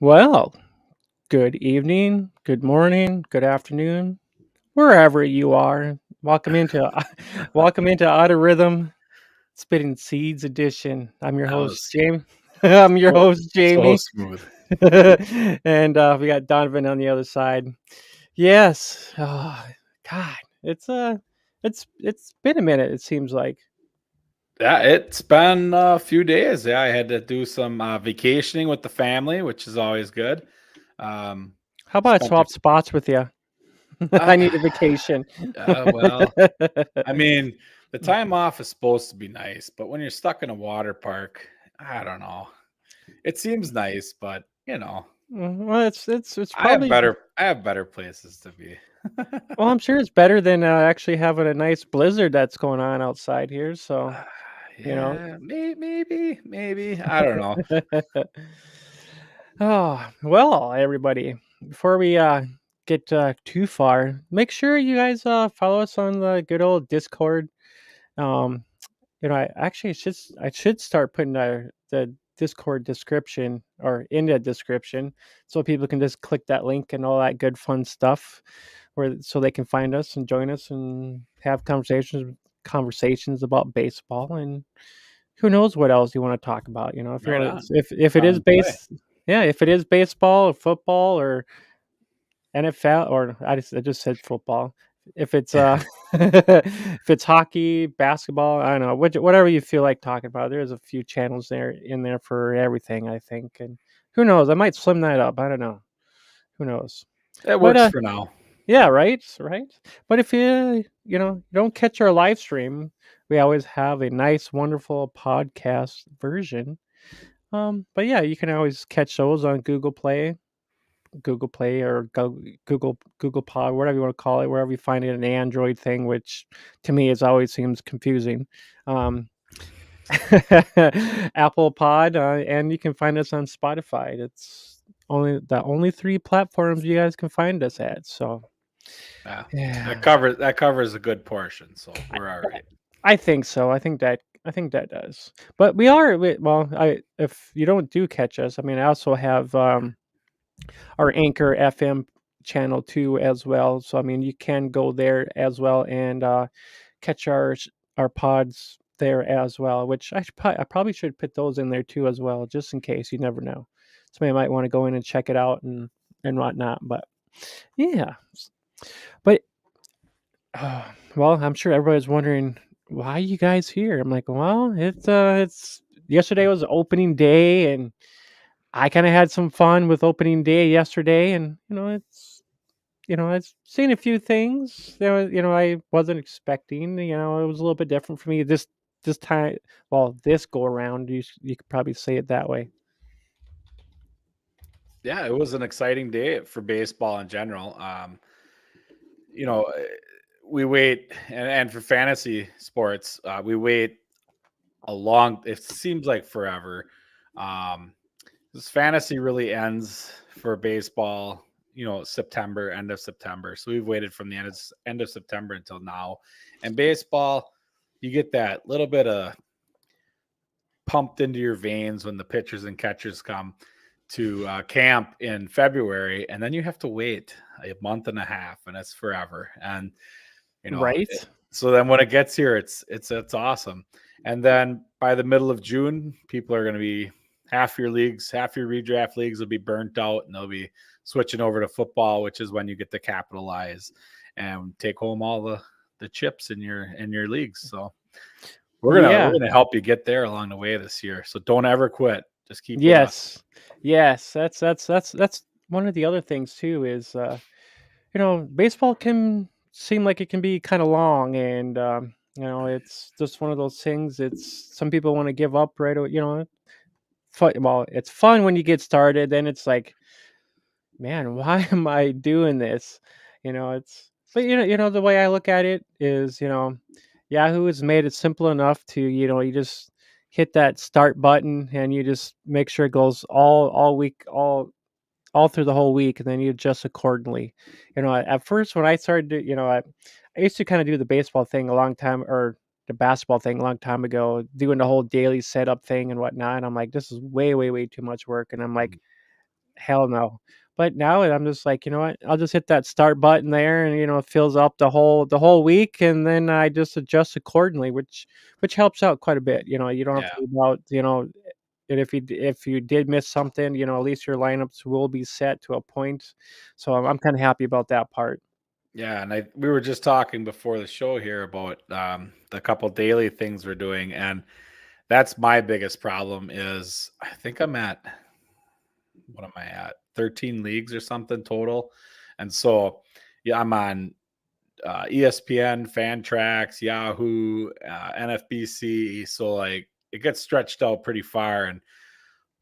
Well, good evening, good morning, good afternoon, wherever you are. Welcome into welcome into Auto Rhythm Spitting Seeds edition. I'm your That host, was Jamie. I'm your so host, so Jamie. smooth. And we got Donovan on the other side. Yes. Oh, God, it's been a minute, it seems like. Yeah, it's been a few days. Yeah, I had to do some vacationing with the family, which is always good. Um, How about I spent a, swap spots with you? uh, I need a vacation. well, I mean, the time off is supposed to be nice, but when you're stuck in a water park, I don't know. It seems nice, but Well, it's I have probably better places to be. well, I'm sure it's better than actually having a nice blizzard that's going on outside here. So, you know. Yeah, maybe. I don't know. Oh, well, everybody, before we get too far, make sure you guys follow us on the good old Discord. Um, I should start putting the Discord description or in the description so people can just click that link and all that good fun stuff where so they can find us and join us and have conversations about baseball and who knows what else you want to talk about. If you Right want on. to, if it is Sounds way. base yeah, if it is baseball or football or NFL, or I just said football. If it's if it's hockey, basketball, I don't know, whatever you feel like talking about. There's a few channels there in there for everything, I think, and who knows? I might slim that up. I don't know. Who knows? It But works for now. yeah, right, right. But if you don't catch our live stream, we always have a nice, wonderful podcast version. But yeah, you can always catch those on Google Play or Google Pod, whatever you want to call it, wherever you find it, an Android thing, which to me is always seems confusing. Um, Apple Pod, and you can find us on Spotify. It's only three platforms you guys can find us at. So Yeah. That yeah, covers a good portion, so we're all right. I think so. I think that does. But well, I if you don't do catch us, I mean, I also have our Anchor FM channel too as well. So I mean, you can go there as well and catch our pods there as well. Which I probably should put those in there too as well, just in case. You never know. Somebody might want to go in and check it out and whatnot. But yeah, but uh, well, I'm sure everybody's wondering why you guys here. I'm like, well, it's yesterday was opening day and I kind of had some fun with opening day yesterday, and I've seen a few things that I wasn't expecting. It was a little bit different for me this time. Well, this go around, you could probably say it that way. Yeah, it was an exciting day for baseball in general. You know, eh, we wait, and for fantasy sports, we wait a long. It seems like forever. Um, this fantasy really ends for baseball. September, end of September. So we've waited from the end of September until now. And baseball, you get that little bit of pumped into your veins when the pitchers and catchers come to camp in February, and then you have to wait a month and a half, and it's forever. And you know, Right? it, so then when it gets here, it's awesome. And then by the middle of June, people are going to be half your redraft leagues will be burnt out, and they'll be switching over to football, which is when you get to capitalize and take home all the chips in your leagues. So we're gonna Yeah. we're gonna help you get there along the way this year. So don't ever quit. Just keep with us. Yes. Yes. That's one of the other things too is baseball can seem like it can be kind of long, and it's just one of those things. It's some people want to give up right away. Well, it's fun when you get started. Then it's like, man, why am I doing this? It's but the way I look at it is, Yahoo has made it simple enough to, you just hit that start button and you just make sure it goes all week, all through the whole week, and then you adjust accordingly. At first when I started I used to kind of do the baseball thing a long time, or the basketball thing a long time ago, doing the whole daily setup thing and whatnot. And I'm like, this is way, way, way too much work. And I'm like, hell no. But now I'm just like, you know what? I'll just hit that start button there, and it fills up the whole week, and then I just adjust accordingly, which helps out quite a bit. You don't have to Yeah. worry about, and if you did miss something, at least your lineups will be set to a point. So I'm kind of happy about that part. Yeah, and we were just talking before the show here about the couple daily things we're doing, and that's my biggest problem. Is I think I'm at what am I at 13 leagues or something total, and so yeah, I'm on ESPN, Fantrax, Yahoo, NFBC. So like it gets stretched out pretty far, and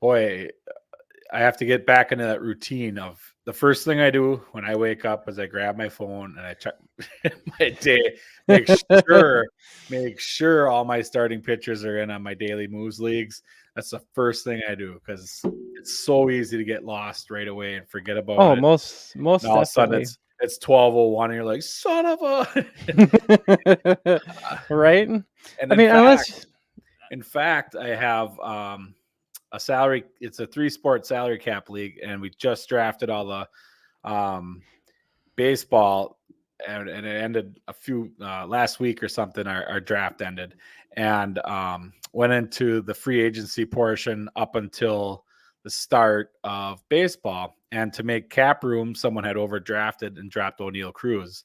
boy, I have to get back into that routine of the first thing I do when I wake up is I grab my phone and I check my day, make sure make sure all my starting pitchers are in on my daily moves leagues. That's the first thing I do because it's so easy to get lost right away and forget about Oh, it. most And all of a sudden definitely. it's 12:01 and you're like, son of a Right? and I mean, unless in fact, I have a salary. It's a 3 sport salary cap league, and we just drafted all the um, baseball, and it ended a few last week or something. Our draft ended, and went into the free agency portion up until the start of baseball. And to make cap room, someone had overdrafted and dropped O'Neill Cruz,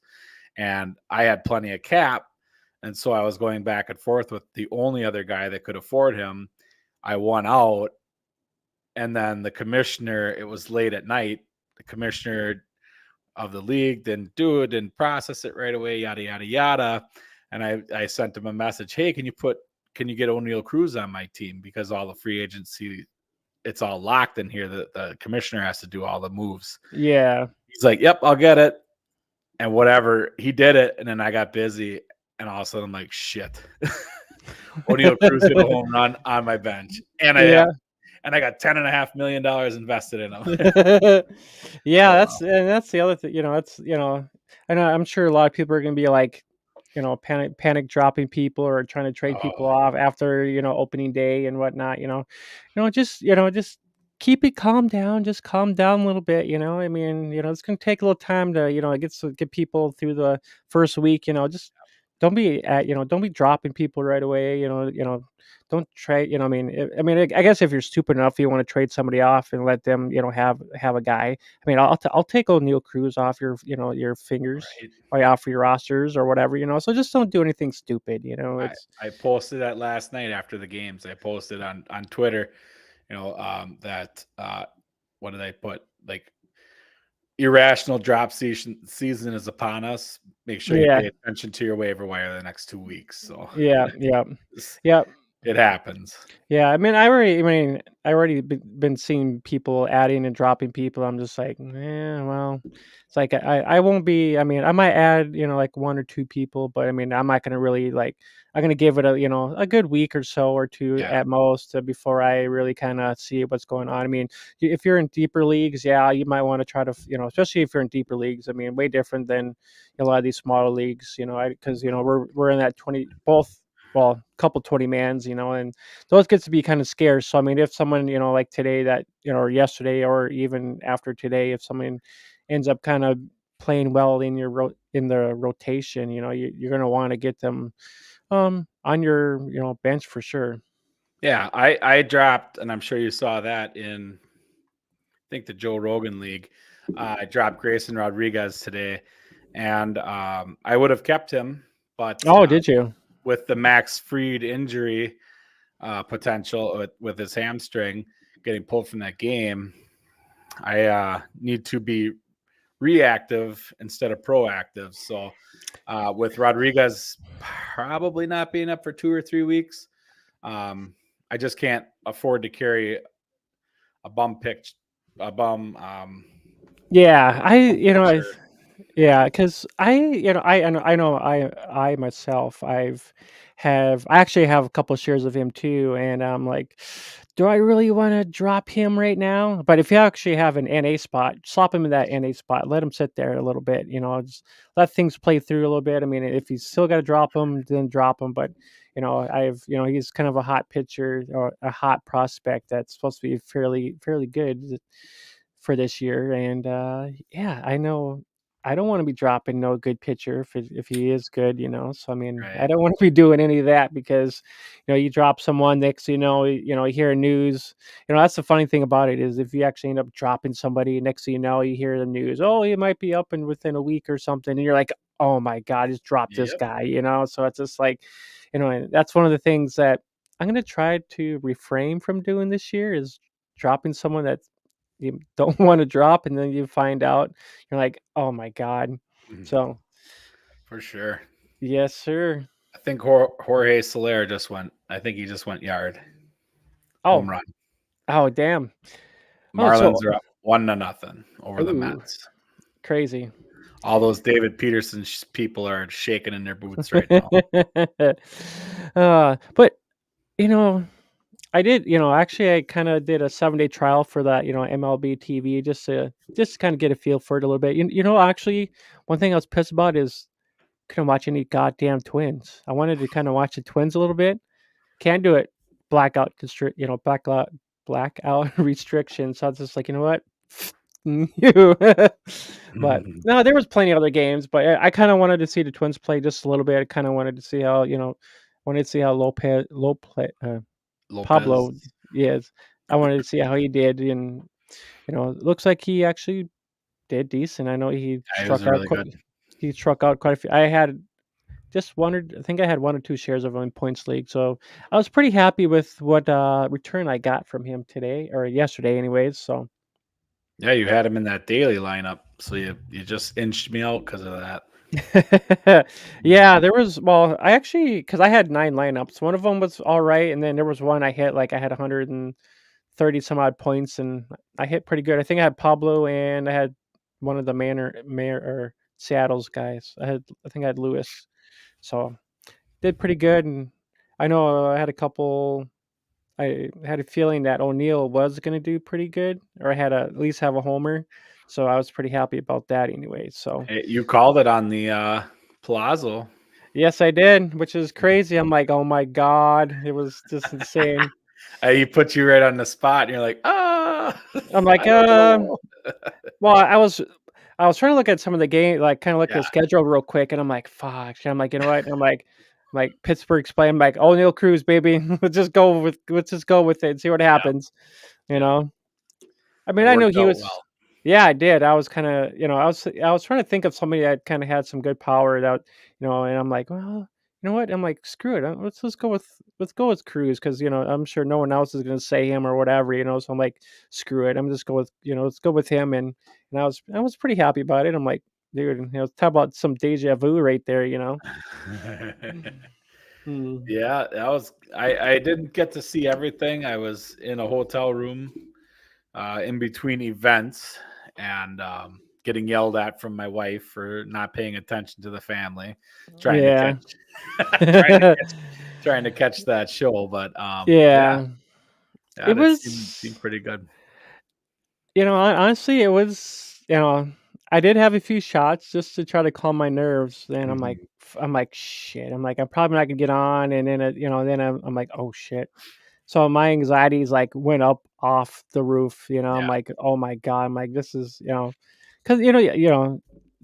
and I had plenty of cap. And so I was going back and forth with the only other guy that could afford him. I won out. And then the commissioner, it was late at night. The commissioner of the league didn't do it, didn't process it right away, yada, yada, yada. And I sent him a message. Hey, can you get O'Neill Cruz on my team? Because all the free agency, it's all locked in here. The commissioner has to do all the moves. yeah. He's like, yep, I'll get it. And whatever, he did it. And then I got busy. And all of a sudden I'm like, shit. O'Neill Cruz hit a home run on my bench. Yeah. And I got $10.5 million invested in him. Yeah, So that's the other thing, that's, I know I'm sure a lot of people are gonna be like, panic dropping people or trying to trade people oh, off after, opening day and whatnot, just keep it calm down, just calm down a little bit, I mean, it's gonna take a little time to, get people through the first week, just don't be dropping people right away, don't trade, I mean, I guess if you're stupid enough, you want to trade somebody off and let them, have a guy. I mean, I'll take O'Neill Cruz off your fingers right. or off your rosters or whatever, So just don't do anything stupid, I, It's I posted that last night after the games. I posted on Twitter, that what did I put? Like irrational drop season is upon us. Make sure you yeah, pay attention to your waiver wire the next 2 weeks. So yeah, yeah, it's- yeah. it happens. Yeah, I already been seeing people adding and dropping people. I'm just like, well, it's like I won't be. I mean, I might add, like one or two people, but I mean, I'm not gonna really like. I'm gonna give it a good week or so or two Yeah. at most before I really kind of see what's going on. I mean, if you're in deeper leagues, yeah, you might want to try to, especially if you're in deeper leagues. I mean, way different than a lot of these smaller leagues. Because we're in that 20 both. Well, couple 20 mans, and those gets to be kind of scarce. So I mean, if someone, like today that, or yesterday, or even after today, if someone ends up kind of playing well in in the rotation, you're gonna want to get them on your bench for sure. Yeah. I dropped, and I'm sure you saw that in I think the Joe Rogan League. I dropped Grayson Rodriguez today, and I would have kept him, but Oh, did you? with the Max Freed injury potential with his hamstring getting pulled from that game, I need to be reactive instead of proactive. So with Rodriguez probably not being up for 2 or 3 weeks, I just can't afford to carry a bum pick, a bum Yeah, pitcher. yeah, because I myself, I actually have a couple shares of him too, and I'm like, do I really want to drop him right now? But if you actually have an NA spot, slop him in that NA spot, let him sit there a little bit, just let things play through a little bit. I mean, if you still got to drop him, then drop him. But he's kind of a hot pitcher or a hot prospect that's supposed to be fairly good. for this year, and, yeah, I know I don't wanna be dropping no good pitcher if he is good, so, I mean, I Right. don't wanna be doing any of that because, you drop someone, next thing you hear news. That's the funny thing about it is if you actually end up dropping somebody, next thing you know, you hear the news, "Oh, he might be up in within a week or something," and you're like, "Oh my god, I just dropped this Yep. guy," so it's just like, and that's one of the things that I'm gonna try to refrain from doing this year is dropping someone that you don't wanna drop, and then you find out, you're like, "Oh my god." Mhm. So, For sure. yes, sir. I think Jorge Soler just went. I think he just went yard home Oh, run. oh, damn. Oh, so Marlins are up 1-0 over the ooh, Mets. crazy. All those David Peterson people are shaking in their boots right now. But, you know, I did, actually, I kinda did a 7-day trial for that, MLB TV just to kinda get a feel for it a little bit. Actually, one thing I was pissed about is couldn't watch any goddamn Twins. I wanted to kinda watch the Twins a little bit. Can't do it. Blackout restriction, so I was just like, "You know what? You." But, no, there was plenty of other games, but I kinda wanted to see the Twins play just a little bit. I kinda wanted to see how, wanted to see how Lopez. Pablo is. I wanted to see how he did, and, it looks like he actually did decent. I know Yeah, he was really good. he struck out quite a few. I think I had 1 or 2 shares of him in points league, so I was pretty happy with what, return I got from him today or yesterday anyways, so Yeah, you had him in that daily lineup, so you just inched me out because of that. yeah, Mhm. there was well, I actually because I had 9 lineups. One of them was alright, and then there was one I hit, like, I had 130 some odd points, and I hit pretty good. I think I had Pablo, and I had one of the Seattle's guys. I think I had Lewis, so did pretty good, and I know I had a couple I had a feeling that O'Neal was gonna do pretty good, or I had at least have a homer, so I was pretty happy about that anyway, so Hey, you called it on the Palazzo. yes, I did, which is crazy. I'm like, "Oh my god." It was just insane. He put you right on the spot, and you're like, ah, I'm like, I don't know. well, I was trying to look at some of the game, like, kinda look at Yeah, the schedule real quick, and I'm like, "Fuck." I'm like, "You know what?" I'm like, Pittsburgh's playing, I'm like, "O'Neal Cruz, baby. Let's just go with it and see what yeah, happens," you yeah. know? I It mean, I knew worked he out was well. yeah, I did. I was kinda I was trying to think of somebody that kinda had some good power that, and I'm like, "Well, you know what?" I'm like, "Screw it. Let's go with Cruz because I'm sure no one else is gonna say him or whatever," so I'm like, "Screw it. I'm just go with let's go with him," and I was pretty happy about it. I'm like, "Dude, talk about some deja vu right there," you know? Mm. Yeah, that was I didn't get to see everything. I was in a hotel room, in between events and, getting yelled at from my wife for not paying attention to the family, trying to Yeah. catch trying to catch trying to catch that show, but, yeah, Yeah. yeah, It it seemed was pretty good. Honestly, it was, I did have a few shots just to try to calm my nerves. Then Mhm. I'm like, shit. I'm like, I'm probably not gonna get on, and then, then I'm like, oh shit. So my anxieties like went up off the roof. I'm Yeah, like, oh my god. I'm like, this is, because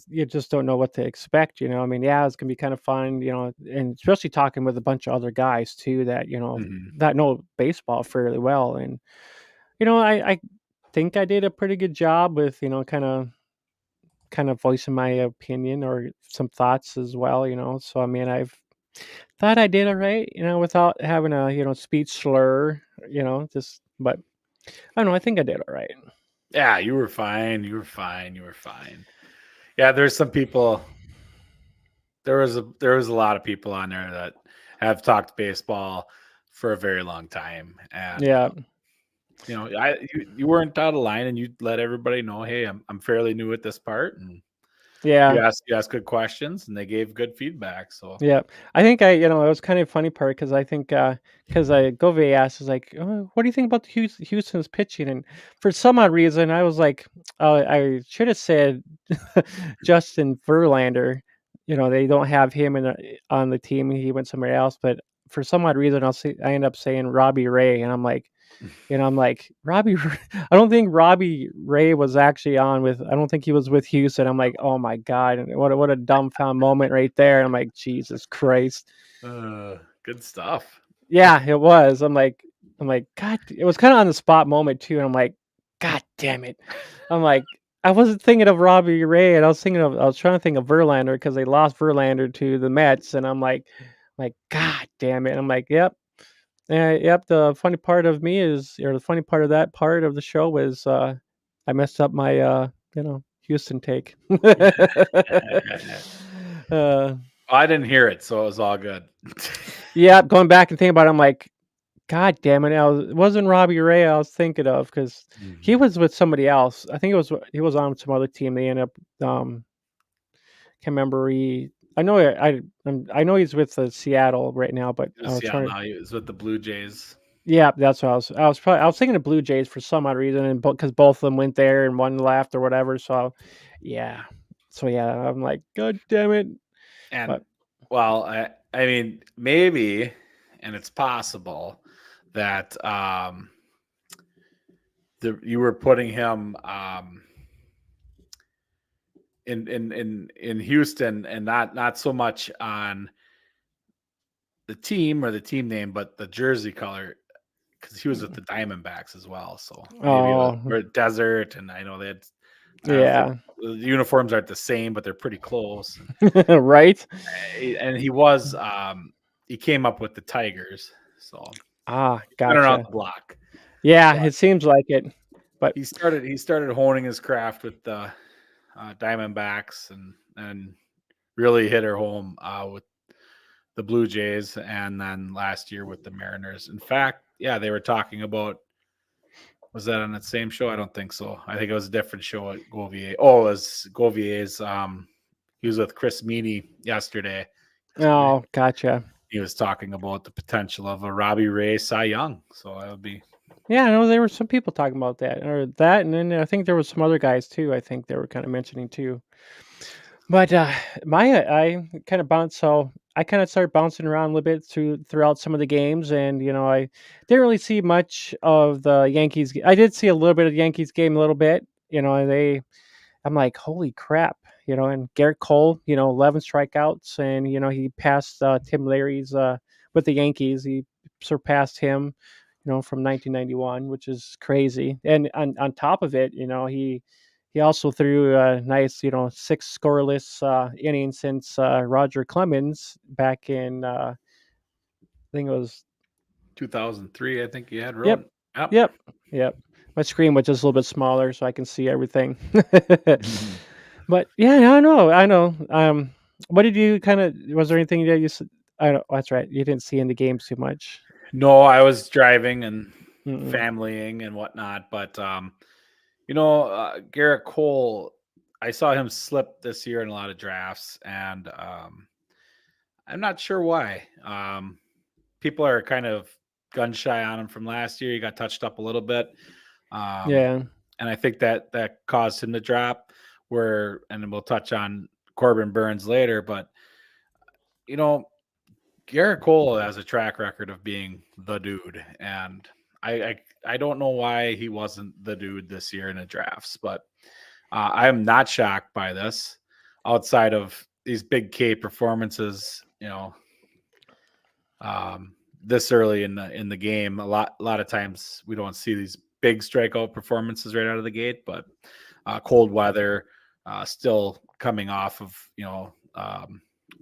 you just don't know what to expect. I mean, yeah, it's gonna be kind of fun. And especially talking with a bunch of other guys too that mhm. that know baseball fairly well, and I think I did a pretty good job with, kind of voicing my opinion or some thoughts as well, So I mean, I've thought I did all right, without having a, speech slur, just but I don't know, I think I did all right. Yeah, you were fine, you were fine, you were fine. Yeah, there's some people there was a lot of people on there that have talked baseball for a very long time, and, Yeah. you weren't out of line, and you let everybody know, "Hey, I'm fairly new at this part," and Yeah. you asked good questions, and they gave good feedback, so Yeah, I think it was kind of funny part because I think because Govey asked is like, "What do you think about the Houston's pitching?" And for some odd reason, I was like, I should have said Justin Verlander. They don't have him on the team. He went somewhere else, but for some odd reason, I end up saying Robbie Ray, and I'm like. And I'm like, Robbie, I don't think Robbie Ray was actually on with. I don't think he was with Houston. I'm like, oh my god, and what a dumbfound moment right there. And I'm like, Jesus Christ. Good stuff. Yeah, it was. I'm like, God, it was kind of on the spot moment too. And I'm like, God damn it. I'm like, I wasn't thinking of Robbie Ray, and I was trying to think of Verlander because they lost Verlander to the Mets, and I'm like, God damn it. I'm like, yep, yep. The funny part of me is, or the funny part of that part of the show was, I messed up my, Houston take. uh, I didn't hear it, so it was all good. yeah, going back and thinking about it, I'm like, God damn it! It wasn't Robbie Ray I was thinking of because he Mhm. was with somebody else. I think he was on some other team. They ended up can't remember. I know I know he's with Seattle right now, but He I was was Seattle trying to. now. He was with the Blue Jays. Yeah, that's what I was thinking of Blue Jays for some odd reason, and because both of them went there and one left or whatever. So, yeah, yeah, I'm like, God damn it! And But well, I mean, maybe, and it's possible that you were putting him in Houston, and not so much on the team or the team name, but the jersey color, because he was with the Diamondbacks as well. So maybe it was oh or desert, and I know they had. I don't know if yeah, the uniforms aren't the same, but they're pretty close. right? And he was he came up with the Tigers, so Ah, been around gotcha. the block. Yeah, But it seems like it. But he started honing his craft with the Diamondbacks, and really hit her home with the Blue Jays, and then last year with the Mariners. In fact, yeah, they were talking about. Was that on that same show? I don't think so. I think it was a different show at Govier. Oh, it was Govier's. He was with Chris Meany yesterday. Yesterday, oh, gotcha. he was talking about the potential of a Robbie Ray Cy Young. So that would be Yeah, I know there were some people talking about that, and then I think there was some other guys too. I think they were kind of mentioning too. But I kind of bounced, so I kind of started bouncing around a little bit throughout some of the games, and I didn't really see much of the Yankees. I did see a little bit of the Yankees game, a little bit. I'm like, holy crap, and Garrett Cole, 11 strikeouts, and he passed Tim Larry's with the Yankees. He surpassed him, from 1991, which is crazy. And on top of it, he also threw a nice, 6 scoreless innings since Roger Clemens back in I think it was. 2003. I think you had Yep, wrote. Yep. yep, yep. My screen was just a little bit smaller so I can see everything. But yeah, I know. What did you kind of? Was there anything that I don't. That's right. You didn't see in the games too much. No, I was driving and Mm-mm. familying and whatnot, but Garrett Cole. I saw him slip this year in a lot of drafts, and I'm not sure why. People are kind of gun shy on him from last year. He got touched up a little bit, um, Yeah, and I think that caused him to drop. And then we'll touch on Corbin Burns later, but you know, Garrett Cole has a track record of being the dude, and I I, I don't know why he wasn't the dude this year in the drafts, but I am not shocked by this. Outside of these big K performances, this early in the game, a lot of times we don't see these big strikeout performances right out of the gate, but cold weather, still coming off of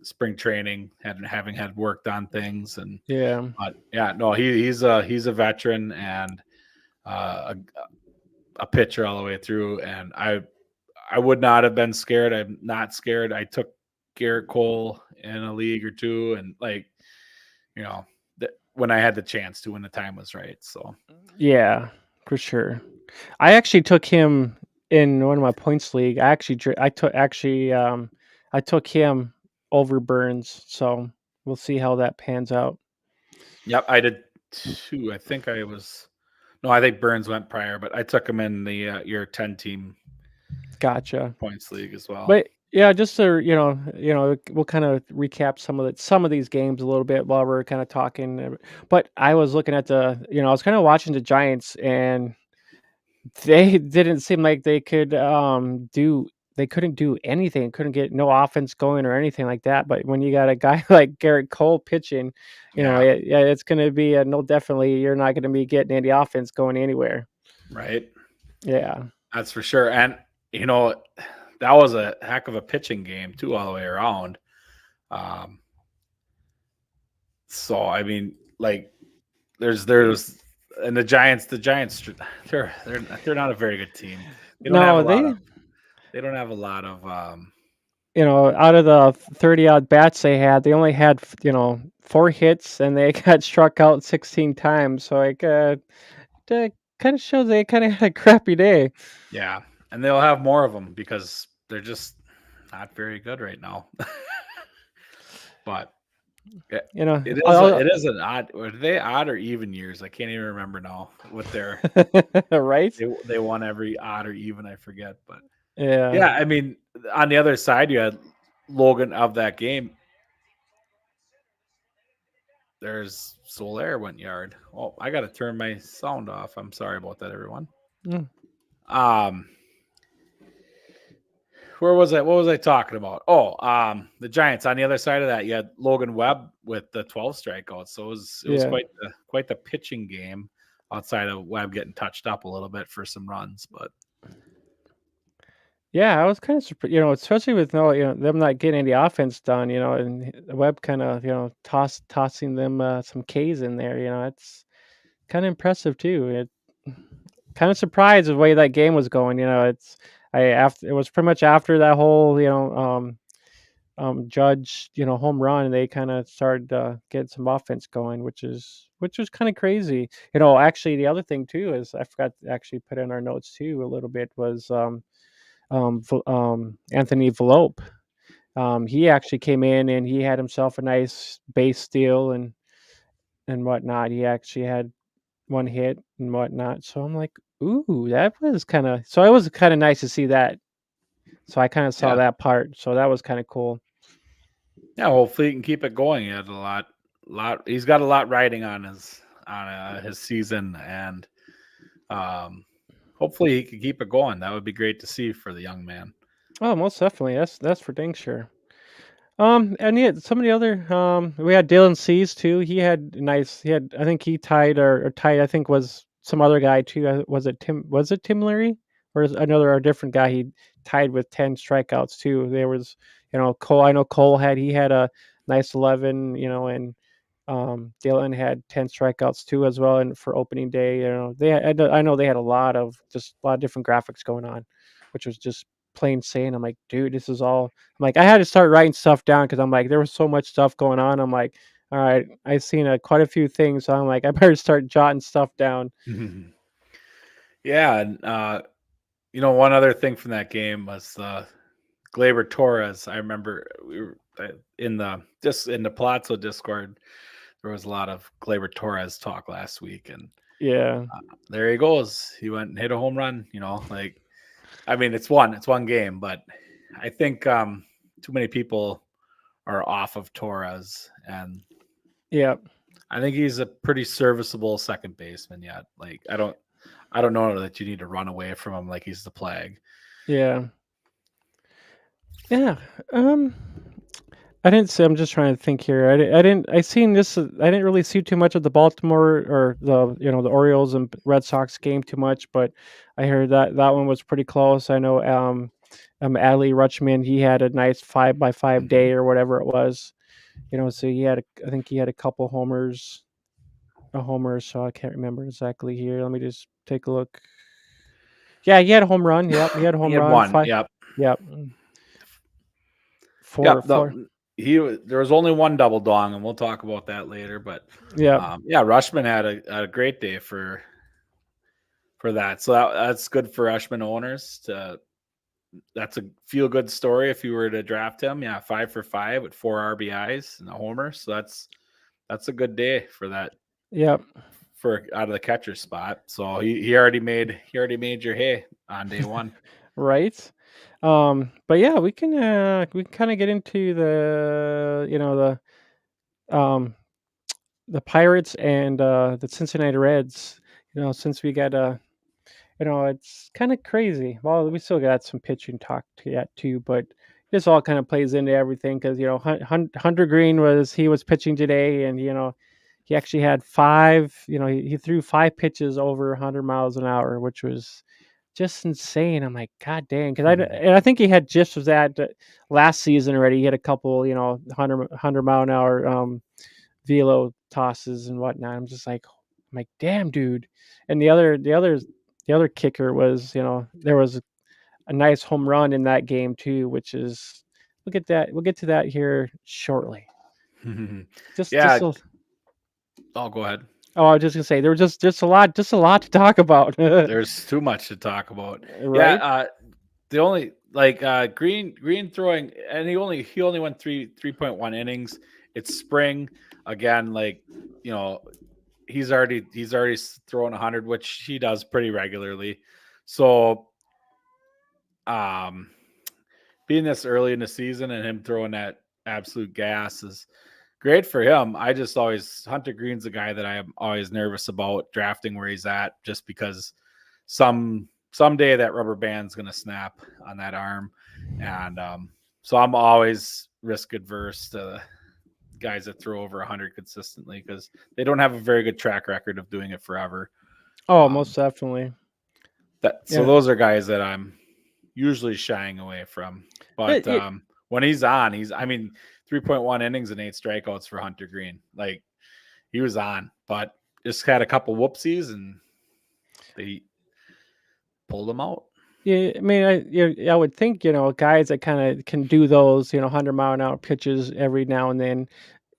spring training, having had worked on things, and yeah, but yeah, no, he's a veteran and a pitcher all the way through, and I would not have been scared. I'm not scared. I took Garrett Cole in a league or two, and you know when I had the chance to, when the time was right. So yeah, for sure. I actually took him in one of my points league. I took him over Burns. So we'll see how that pans out. yep, I did too. I think I was no, I think Burns went prior, but I took him in the your 10 team Gotcha. points league as well. But Yeah, just to we'll kind of recap some of these games a little bit while we're kind of talking. But I was looking at I was kind of watching the Giants, and they didn't seem like they couldn't do anything, couldn't get no offense going or anything like that. But when you got a guy like Garrett Cole pitching, Yeah, yeah, it's going to be a no. Definitely, you're not going to be getting any offense going anywhere. right. Yeah, That's for sure. And you know, that was a heck of a pitching game too, all the way around. Um, so I mean, like, there's and the Giants, they're not a very good team. They don't have a no, lot of they don't have a lot of out of the 30 odd bats they had, they only had, 4 hits and they got struck out 16 times. So that kind of shows they kind of had a crappy day. yeah, and they'll have more of them because they're just not very good right now. But it, You know, it is I'll, it is an odd. Are they odd or even years? I can't even remember now what their right? they won every odd or even. I forget, but Yeah. yeah, I mean, on the other side, you had Logan of that game. There's Soler went yard. Oh, I got to turn my sound off. I'm sorry about that, everyone. Mm, Um, where was I? What was I talking about? Oh, the Giants. On the other side of that, you had Logan Webb with the 12 strikeouts. So it was yeah. quite the pitching game outside of Webb getting touched up a little bit for some runs. But Yeah, I was kind of surprised, especially with them not getting any offense done, and Webb kind of, tossing them some K's in there, it's kind of impressive too. Kind of surprised the way that game was going. It was pretty much after that whole Judge home run, they kind of started getting some offense going, which was kind of crazy. Actually, the other thing too is I forgot to actually put in our notes too a little bit was Anthony Velope. He actually came in and he had himself a nice base steal and whatnot. He actually had one hit and whatnot. So I'm like, ooh, that was kind of so it was kind of nice to see that. So I kind of saw yeah, that part. So that was kind of cool. yeah. Hopefully, he can keep it going. He had a lot. He's got a lot riding on his season, and um, hopefully, he can keep it going. That would be great to see for the young man. Oh, most definitely. That's for dang sure. And yeah, some of the other we had Dylan Cease too. He had I think he tied or tied. I think was some other guy too. Was it Tim Leary or is another or different guy? He tied with 10 strikeouts too. There was Cole. I know Cole he had a nice 11. And Dylan had 10 strikeouts too as well. And for opening day, I know they had a lot of different graphics going on, which was just plain saying. I'm like, dude, this is all. I'm like, I had to start writing stuff down because I'm like, there was so much stuff going on. I'm like, all right, I've seen quite a few things, so I'm like, I better start jotting stuff down. Yeah, and one other thing from that game was Glaber Torres. I remember we were in the Palazzo Discord. There was a lot of Glaber Torres talk last week, and Yeah, there he goes. He went and hit a home run. Like, I mean, it's one game, but I think too many people are off of Torres, and yeah, I think he's a pretty serviceable second baseman yet. Like, I don't know that you need to run away from him like he's the plague. yeah, yeah. Um, I didn't see. I'm just trying to think here. I didn't. I seen this. I didn't really see too much of the Baltimore or the Orioles and Red Sox game too much, but I heard that one was pretty close. I know. Adley Rutschman, he had a nice 5 by 5 day Mhm. or whatever it was. So I think he had a homer. So I can't remember exactly here. Let me just take a look. Yeah, he had a home run. Yep, he had a He home had run. one. Five. Yep. Yep, four, Yep. four. There was only one double dong, and we'll talk about that later. But Yep, yeah, Rushman had a great day for that. So that's good for Rushman owners. That's a feel good story if you were to draft him. Yeah, 5 for 5 with 4 RBIs and a homer. So that's a good day for that yep. for out of the catcher spot. So he already made your hay on day one. Right? But yeah, we can kind of get into um the Pirates and the Cincinnati Reds. Since we got it's kind of crazy. Well, we still got some pitching talk to yet too, but this all kind of plays into everything because Hunter Green was pitching today, and he actually had five. He threw five pitches over 100 miles an hour, which was just insane. I'm like, God dang, and I think he had just was that last season already. He had a couple, 100 mile an hour velo tosses and whatnot. I'm like, damn, dude. And the other kicker was, there was a nice home run in that game too, which is look at that. We'll get to that here shortly. Just Yeah. a, I'll go ahead. oh, I was just gonna say there was just a lot to talk about, There's too much to talk about. Yeah, right? the only Green throwing, and he only went 3.1 innings. It's spring again, you know, he's already throwing 100, which he does pretty regularly. So, um being this early in the season and him throwing that absolute gas is great for him. I just always Hunter Green's the guy that I am always nervous about drafting where he's at, just because someday that rubber band's gonna snap on that arm, and so I'm always risk adverse to guys that throw over 100 consistently because they don't have a very good track record of doing it forever. Oh, Um, most definitely. so Yeah. those are guys that I'm usually shying away from. But It, when he's on, 3.1 innings and 8 strikeouts for Hunter Green. Like, he was on, but just had a couple whoopsies and they pulled him out. yeah, I mean, I would think, guys that kind of can do those, 100-mile-an-hour pitches every now and then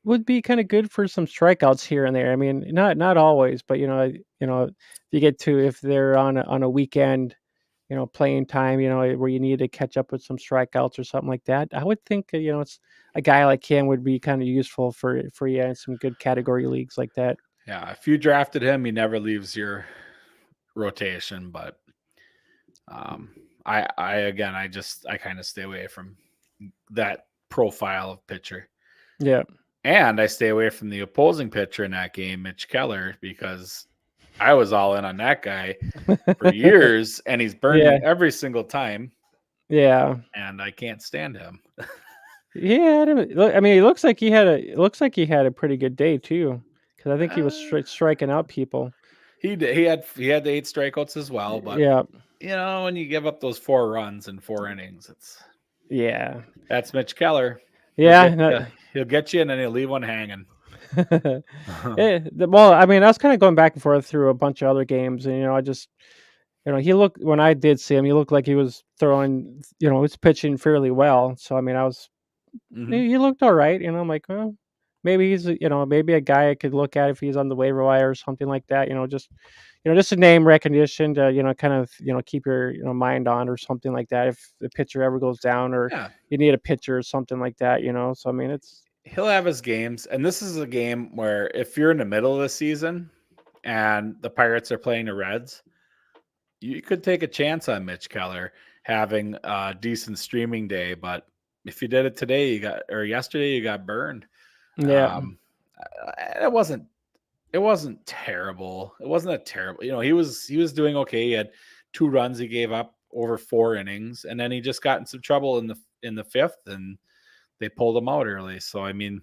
would be kind of good for some strikeouts here and there. I mean, not always, but if you get to if they're on a weekend, playing time, where you need to catch up with some strikeouts or something like that. I would think, it's a guy like him would be kind of useful for you in some good category leagues like that. Yeah, if you drafted him, he never leaves your rotation. But I again, I kind of stay away from that profile of pitcher. Yeah. And I stay away from the opposing pitcher in that game, Mitch Keller, because I was all in on that guy for years, and he's burned Yeah. me every single time, Yeah. and I can't stand him. Yeah, I mean, it looks like he had a pretty good day too, because I think he was Uh, striking out people. he had the 8 strikeouts as well, but Yeah, when you give up those 4 runs in 4 innings, yeah, that's Mitch Keller. He'll yeah. get you, he'll get you, and then he'll leave one hanging. Well, I mean, I was kind of going back and forth through a bunch of other games, and I just, he looked when I did see him, he looked like he was throwing, he was pitching fairly well. So I mean, Hmm. he looked all right. I'm like, well, maybe maybe a guy I could look at if he's on the waiver wire or something like that. Just a name recognition to kind of keep your mind on or something like that if the pitcher ever goes down or Yeah, you need a pitcher or something like that. So I mean, it's he'll have his games, and this is a game where if you're in the middle of the season and the Pirates are playing the Reds, you could take a chance on Mitch Keller having a decent streaming day. But if you did it today, or yesterday, you got burned. yeah, Um, it wasn't terrible. It wasn't a terrible. He was doing okay. He had 2 runs he gave up over 4 innings, and then he just got in some trouble in the fifth, and they pulled him out early. So I mean,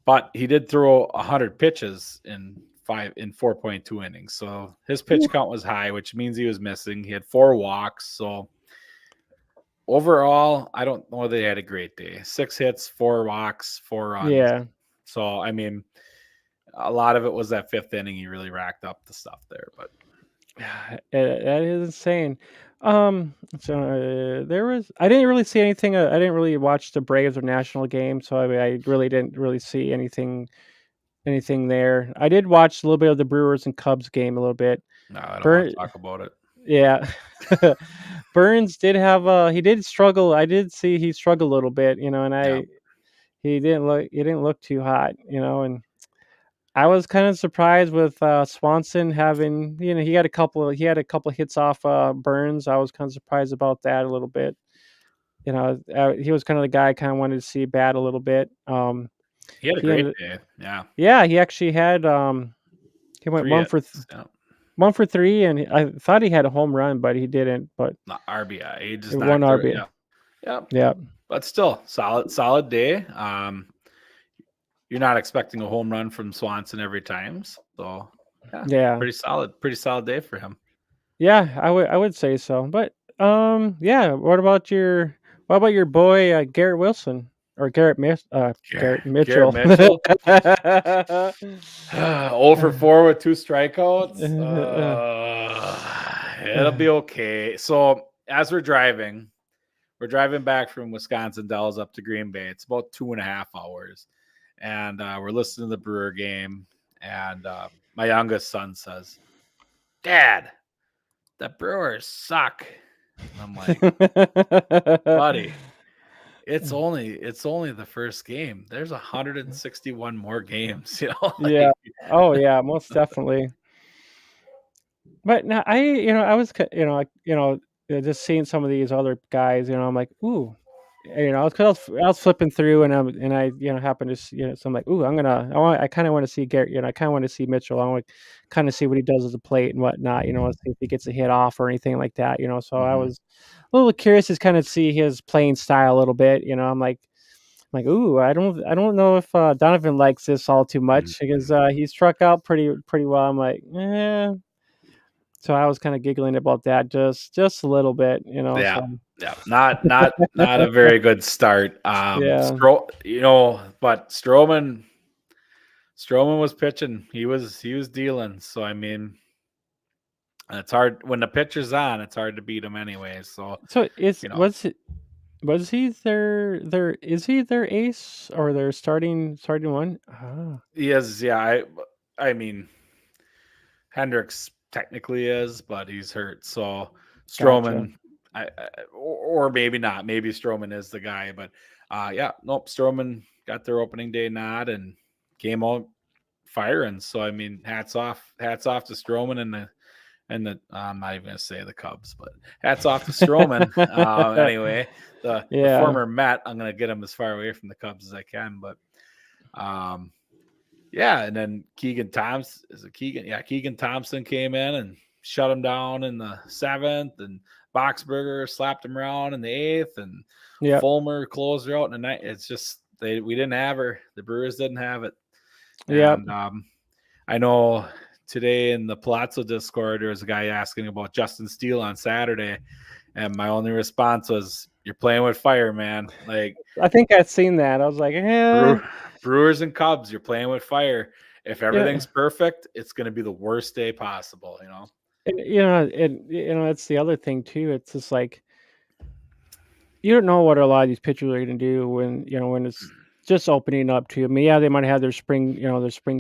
but he did throw 100 pitches in 4.2 innings. So his pitch count was high, which means he was missing. He had 4 walks. So overall, I don't know they had a great day. 6 hits, 4 walks, 4 runs. yeah. So I mean, a lot of it was that fifth inning. He really racked up the stuff there. But That is insane. So there was I didn't really see anything. I didn't really watch the Braves or national game, so I mean, I really didn't really see anything there. I did watch a little bit of the Brewers and Cubs game a little bit. no, I don't want Burn, to talk about it. yeah. Burns did have he did struggle. I did see he struggled a little bit, and Yeah. he didn't look too hot, and I was kind of surprised with Swanson having, he had a couple hits off Burns. I was kind of surprised about that a little bit. He was kind of the guy I kind of wanted to see bat a little bit. He had a He great ended, day. Yeah, yeah, he actually had he went 3 hits. Yeah, 1 for 3, and I thought he had a home run, but he didn't. But not RBI. He just one knocked her. RB. Yeah, yeah. Yeah, But still, solid day. You're not expecting a home run from Swanson every time, so yeah, yeah, pretty solid day for him. yeah. I would say so. But yeah. What about your boy Garrett Wilson or Garrett Garrett Mitchell? Mitchell, 0 for 4 with 2 strikeouts. It'll be okay. So as we're driving back from Wisconsin Dells up to Green Bay. It's about 2.5 hours, and we're listening to the Brewer game. And my youngest son says, "Dad, the Brewers suck." And I'm like, "Buddy, it's only the first game. There's 161 more games, Yeah. like Oh, yeah, most definitely. But now I was, just seeing some of these other guys, I'm like, ooh, because I was flipping through and I happened to see, so I'm like, ooh, I kind of want to see Garrett, I kind of want to see Mitchell. I want to kind of see what he does at the plate and whatnot, see if he gets a hit off or anything like that, So I Mhm. was a little curious to kind of see his playing style a little bit, ooh, I don't know if Donovan likes this all too much because Mhm. he struck out pretty well. I'm like, eh. So I was kind of giggling about that just a little bit, Yeah, So yeah, not a very good start. yeah. But Stroman was pitching. He was dealing. So I mean, it's hard when the pitcher's on. It's hard to beat him anyway. So So you know, was he their is he their ace or their starting one? Ah, he is. Yeah, I mean, Hendricks technically is, but he's hurt. So gotcha. Stroman, or maybe not. Maybe Stroman is the guy. But yeah, nope. Stroman got their opening day nod and came out firing. So I mean, hats off to Stroman and I'm not even gonna say the Cubs, but hats off to Stroman. Anyway, the Yeah. former Met, I'm gonna get him as far away from the Cubs as I can, but um, yeah, and then Keegan Thompson is it Keegan? Yeah, Keegan Thompson came in and shut him down in the 7th, and Boxberger slapped him around in the 8th, and Yep. Fulmer closed her out in the 9th. It's just we didn't have her. The Brewers didn't have it, Yep. and I know today in the Palazzo Discord, there was a guy asking about Justin Steele on Saturday, and my only response was, "You're playing with fire, man. Like I think I've seen that. I was like, Brew- Brewers and Cubs, you're playing with fire. If yeah. everything's perfect, it's going to be the worst day possible." It's the other thing too. It's just like you don't know what a lot of these pitchers are gonna do when it's just opening up to 'em. Yeah, they might have their spring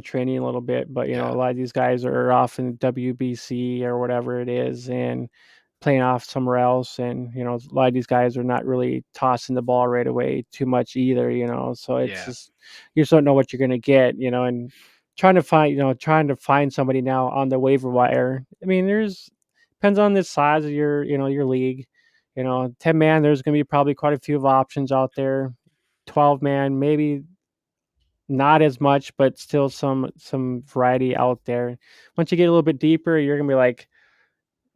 training a little bit, but a Yeah, lot of these guys are off in WBC or whatever it is and playing off somewhere else. And a lot of these guys are not really tossing the ball right away too much either. So it's yeah, just you just don't know what you're gonna get. And trying to find somebody now on the waiver wire. I mean, there's depends on the size of your league. 10 man, there's going to be probably quite a few of options out there. 12 man, maybe not as much, but still some variety out there. Once you get a little bit deeper, you're going to be like,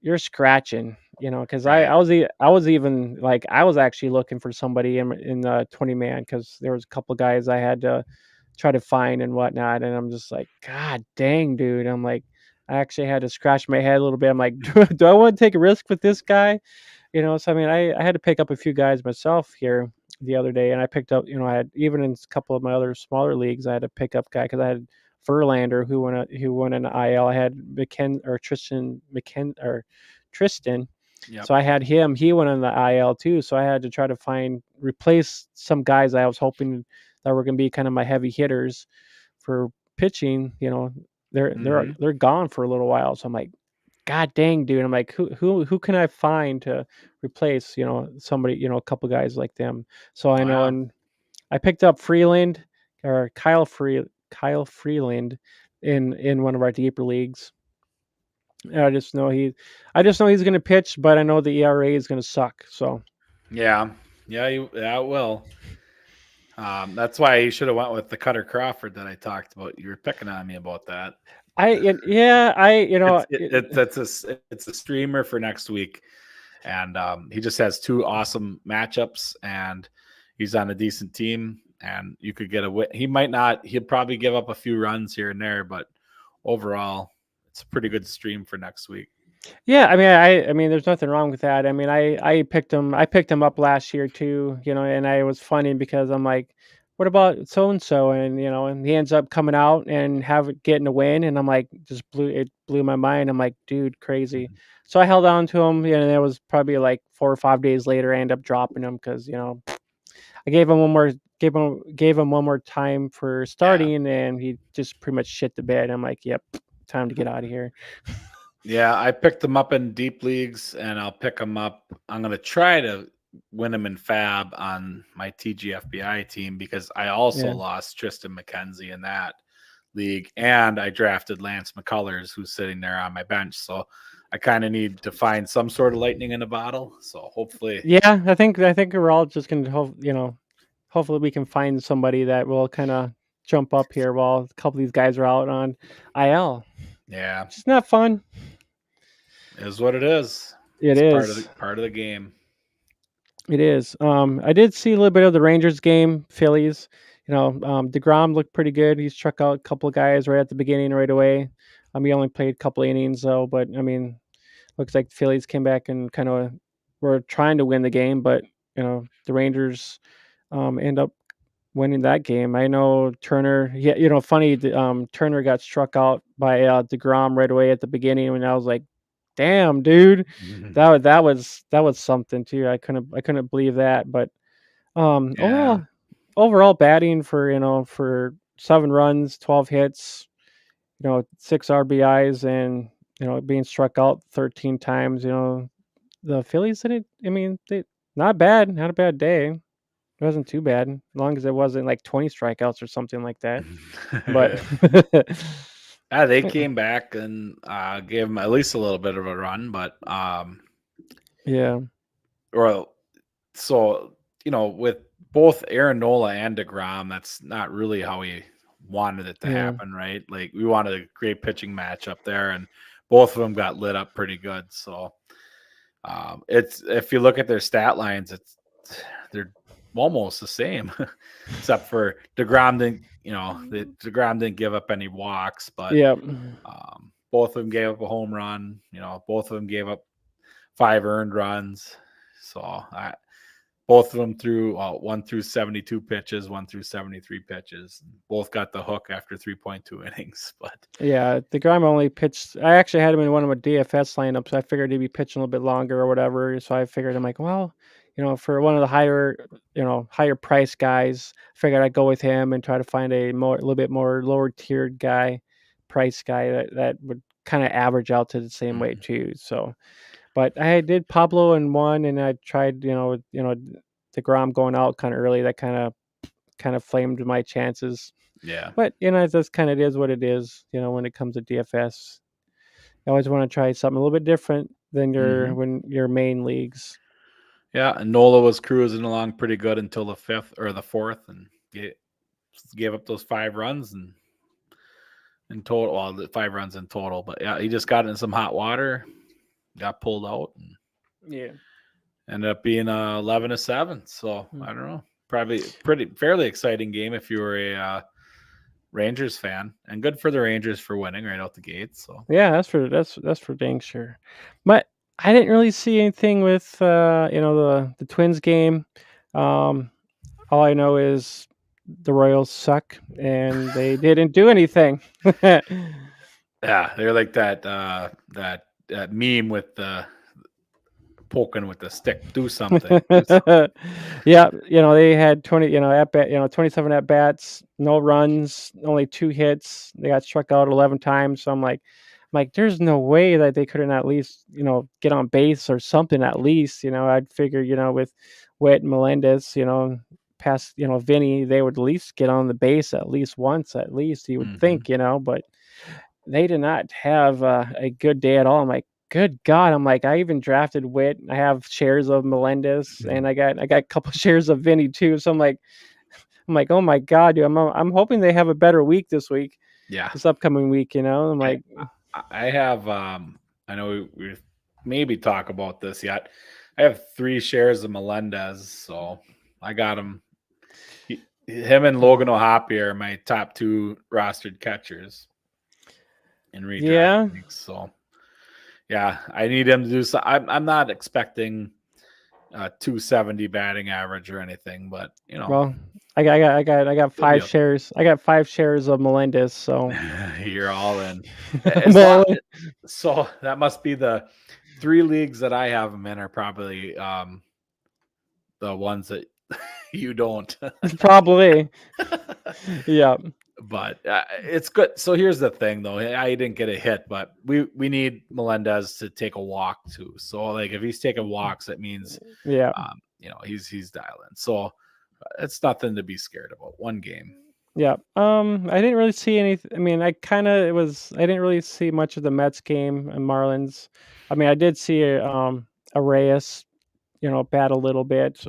you're scratching, because I, right. I was I was even like I was actually looking for somebody in the 20 man because there was a couple guys I had to try to find and whatnot, and I'm just like, God dang, dude. I'm like, I actually had to scratch my head a little bit. I'm like, do I want to take a risk with this guy? So I mean, I had to pick up a few guys myself here the other day, and I picked up, I had even in a couple of my other smaller leagues, I had to pick up guy because I had Verlander who went in the IL. I had Tristan, Yep. so I had him. He went in the IL too, so I had to try to replace some guys I was hoping that were going to be kind of my heavy hitters for pitching. Hmm. They're gone for a little while, so I'm like, God dang, dude. I'm like, who can I find to replace, somebody, a couple guys like them. So I Oh know, yeah. and I picked up Freeland or Kyle Freeland. in one of our deeper leagues. I just know he's going to pitch, but I know the ERA is going to suck. So Yeah, yeah, it will. That's why you should have went with the Cutter Crawford that I talked about. You were picking on me about that. yeah, It's a streamer for next week, and he just has two awesome matchups, and he's on a decent team, and you could get a win. He might not. He'd probably give up a few runs here and there, but overall, it's a pretty good stream for next week. Yeah, I mean, there's nothing wrong with that. I mean, I picked him up last year too, and I was funny because I'm like, what about so and so, and and he ends up coming out and getting a win, and I'm like, blew my mind. I'm like, dude, crazy. Mhm. So I held on to him, and it was probably like 4 or 5 days later, I ended up dropping him because I gave him one more time for Yeah. starting, and he just pretty much shit the bed. I'm like, yep, time to get out of here. Yeah, I picked him up in deep leagues, and I'll pick him up. I'm gonna try to win him in Fab on my TGFBI team because I also Yeah. lost Tristan McKenzie in that league, and I drafted Lance McCullers, who's sitting there on my bench. So I kind of need to find some sort of lightning in a bottle. So hopefully, Yeah, I think we're all just gonna hopefully we can find somebody that will kind of jump up here while a couple of these guys are out on IL. yeah, It's not fun. is what it is. It It's is. part of the game. It is. I did see a little bit of the Rangers game, Phillies. Degrom looked pretty good. He struck out a couple of guys right at the beginning, right away. He only played a couple of innings though, but I mean, looks like the Phillies came back and kind of were trying to win the game, but the Rangers end up winning that game. I know Turner. Yeah, funny. Turner got struck out by Degrom right away at the beginning, and I was like, "Damn, dude, that was something too." I couldn't believe that. But Yeah. overall batting for 7 runs, 12 hits, 6 RBIs, and being struck out 13 times. The Phillies did it. I mean, not bad, not a bad day. It wasn't too bad, as long as it wasn't like 20 strikeouts or something like that. But Yeah, they came back and gave him at least a little bit of a run, but yeah, or so with both Aaron Nola and Degrom, that's not really how we wanted it to yeah, happen, right? Like we wanted a great pitching match up there, and both of them got lit up pretty good. So it's if you look at their stat lines, they're almost the same, except for Degrom didn't. Degrom didn't give up any walks, but yeah, both of them gave up a home run. Both of them gave up 5 earned runs. So both of them threw one through 72 pitches, one through 73 pitches. Both got the hook after 3.2 innings. But yeah. The Grime only pitched. I actually had him in one of my DFS lineups. I figured he'd be pitching a little bit longer or whatever. So I figured I'm like, well, for one of the higher price guys, figured I'd go with him and try to find a little bit more lower tiered price guy that would kind of average out to the same way mm, too. So, but I did Pablo in one, and I tried, DeGrom going out kind of early. That kind of flamed my chances. yeah. But it just kind of is what it is. When it comes to DFS, you always want to try something a little bit different than Hmm. your main leagues. Yeah. And Nola was cruising along pretty good until the fifth or the fourth and gave up those 5 runs and in total. Well, the 5 runs in total. But yeah, he just got in some hot water, got pulled out, and Yeah. ended up being 11-7. So Mm. I don't know. Probably fairly exciting game if you were a Rangers fan, and good for the Rangers for winning right out the gate. So Yeah, that's for dang sure. But I didn't really see anything with the Twins game. Um, all I know is the Royals suck and they didn't do anything. yeah, they're like that meme with the poking with the stick. Do something. Do something. Yeah, they had 20, at bat, 27 at bats, no runs, only 2 hits. They got struck out 11 times. So I'm like, there's no way that they couldn't at least, get on base or something at least. I'd figure, with Witt and Melendez, past, Vinny, they would at least get on the base at least once, at least you would Hmm. think, but they did not have a good day at all. I'm like, good God! I'm like, I even drafted Witt. I have shares of Melendez, and I got a couple shares of Vinny too. So I'm like, oh my God, dude! I'm hoping they have a better week this week, Yeah. this upcoming week. I'm I like, I have I know we maybe talk about this yet. I have 3 shares of Melendez, so I got him. Him and Logan O'Hoppe are my top 2 rostered catchers in redraft yeah. leagues. So yeah, I need him to do so. I'm not expecting 270 batting average or anything, but Well, I got he'll be five up shares. I got 5 shares of Melendez. So there. You're all in. As long well, so that must be the 3 leagues that I have him in are probably the ones that you don't. probably. Yeah. But it's good. So here's the thing, though. I didn't get a hit, but we need Melendez to take a walk too. So like if he's taking walks, that means Yeah. he's dialing. So it's nothing to be scared about. One game. Yeah. I didn't really see anything. I mean, I didn't really see much of the Mets game and Marlins. I mean, I did see a Reyes, bat a little bit.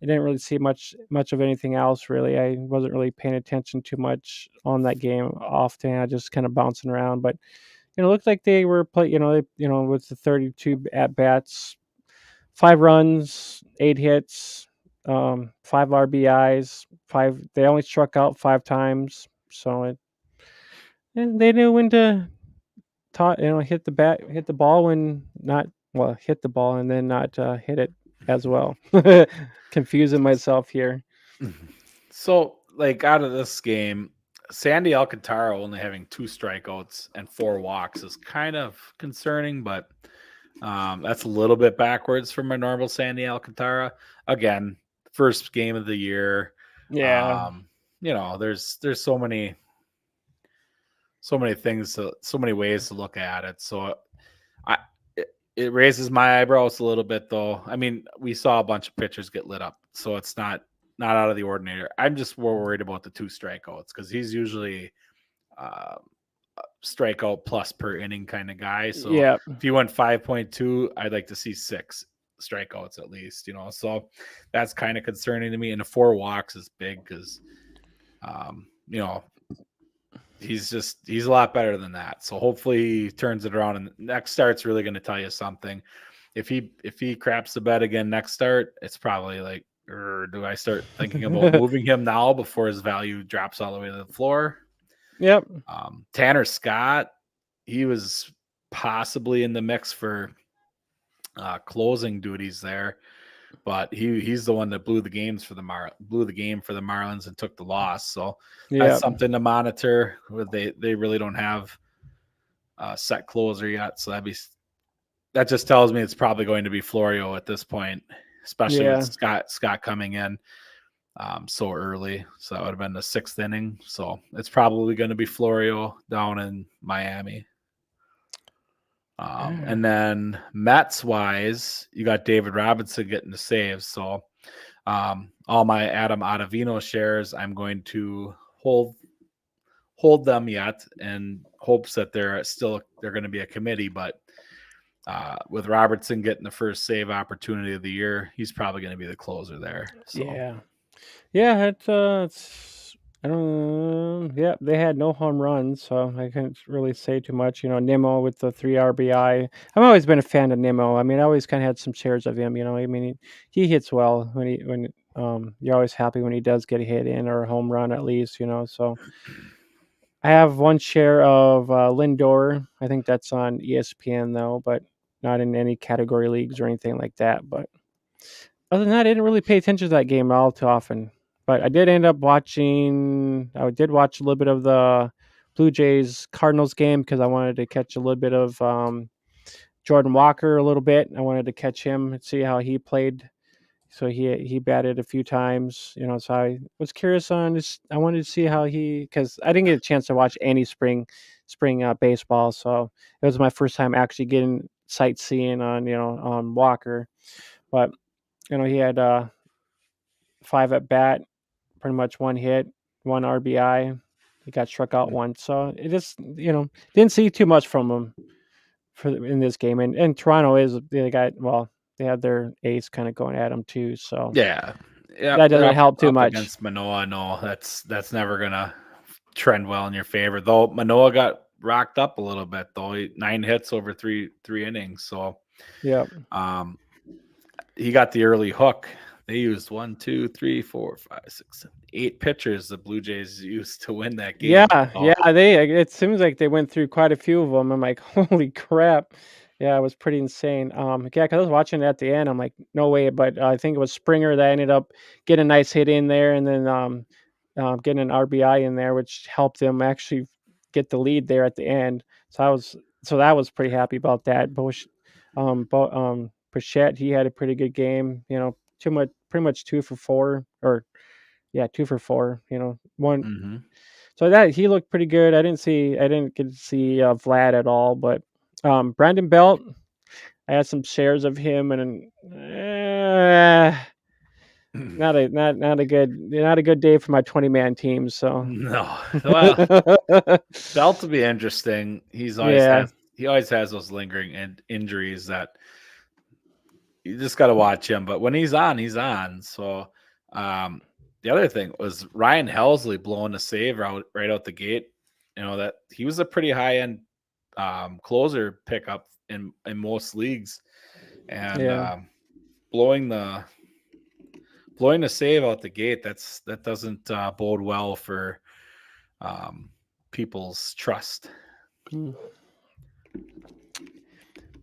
I didn't really see much of anything else really. I wasn't really paying attention too much on that game often. I just kind of bouncing around, but it looked like they were with the 32 at bats, 5 runs, 8 hits, 5 RBIs, five. They only struck out 5 times, so and they knew when to hit the ball when not well, hit the ball and then not hit it as well. Confusing myself here. So like out of this game, Sandy Alcantara only having 2 strikeouts and 4 walks is kind of concerning, but that's a little bit backwards from a normal Sandy Alcantara. Again, first game of the year. Yeah, Um, there's so many things, so many ways to look at it. So I it raises my eyebrows a little bit, though. I mean, we saw a bunch of pitchers get lit up, so it's not out of the ordinary. I'm just more worried about the 2 strikeouts because he's usually uh, strikeout plus per inning kind of guy. So yeah, if he went 5.2, I'd like to see 6 strikeouts at least. So that's kind of concerning to me. And the 4 walks is big because, um, you know, he's a lot better than that. So hopefully he turns it around. And next start's really going to tell you something. If he craps the bed again next start, it's probably like, do I start thinking about moving him now before his value drops all the way to the floor? yep, Tanner Scott, he was possibly in the mix for closing duties there, but he's the one that blew the game for the Marlins and took the loss. So that's yep, something to monitor. They really don't have a set closer yet, so that just tells me it's probably going to be Florio at this point, especially with yeah. Scott coming in so early. So that would have been the 6th inning. So it's probably going to be Florio down in Miami. And then Mets wise, you got David Robinson getting the saves. So all my Adam Ottavino shares, I'm going to hold them yet in hopes that they're going to be a committee. But with Robertson getting the first save opportunity of the year, he's probably going to be the closer there. So Yeah. Yeah, it's I don't yeah, they had no home runs, so I couldn't really say too much. Nimmo with the 3 RBI. I've always been a fan of Nimmo. I mean, I always kind of had some shares of him. I mean, he hits well when you're always happy when he does get a hit in or a home run at least. So I have one share of Lindor. I think that's on ESPN though, but not in any category leagues or anything like that. But other than that, I didn't really pay attention to that game all too often. But I did end up watching. I did watch a little bit of the Blue Jays Cardinals game because I wanted to catch a little bit of Jordan Walker a little bit. I wanted to catch him and see how he played. So he batted a few times, So I was curious on this. I wanted to see how because I didn't get a chance to watch any spring baseball. So it was my first time actually getting sightseeing on Walker. But he had 5 at bat, pretty much 1 hit, 1 RBI. He got struck out Mm. once, so it just didn't see too much from him in this game. And Toronto is they got well, they have their ace kind of going at them too, so Yeah. that Yep, they're doesn't up help too up much. against Manoa. No, that's never gonna trend well in your favor. Though Manoa got rocked up a little bit though. 9 hits over three innings. So Yep. um he got the early hook. They used 1, 2, 3, 4, 5, 6, 7, 8 pitchers the Blue Jays used to win that Yeah, game. So yeah, it seems like they went through quite a few of them. I'm like, "Holy crap." Yeah, it was pretty insane. Yeah, 'cause I was watching it at the end, I'm like, "No way," but I think it was Springer that ended up getting a nice hit in there and then, getting an RBI in there, which helped them actually get the lead there at the end. So that was pretty happy about that. Bichette, he had a pretty good game, too much pretty much 2 for 4 or yeah, 2 for 4, 1 mhm. so that he looked pretty good. I didn't get to see, Vlad at all, but, Brandon Belt, I had some shares of him and, not a good day for my 20-man team, so No. Well, Belt to be interesting. Yeah, He always has those lingering injuries that you just got to watch him. But when he's on, he's on. So the other thing was Ryan Helsley blowing a save right out the gate. That he was a pretty high end closer pickup in most leagues, and yeah, blowing the blowing the save out the gate. That doesn't bode well for um, people's trust. mm.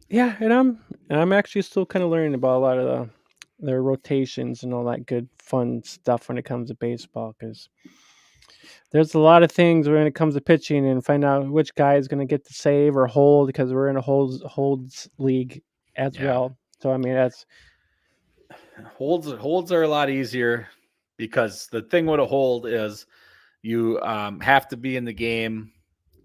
Yeah, and I'm actually still kinda learning about a lot of their rotations and all that good fun stuff when it comes to baseball. Because there's a lot of things when it comes to pitching and find out which guy is gonna get the save or hold because we're in a holds league as Yeah. well. So, I mean, that's Holds are a lot easier because the thing with a hold is you have to be in the game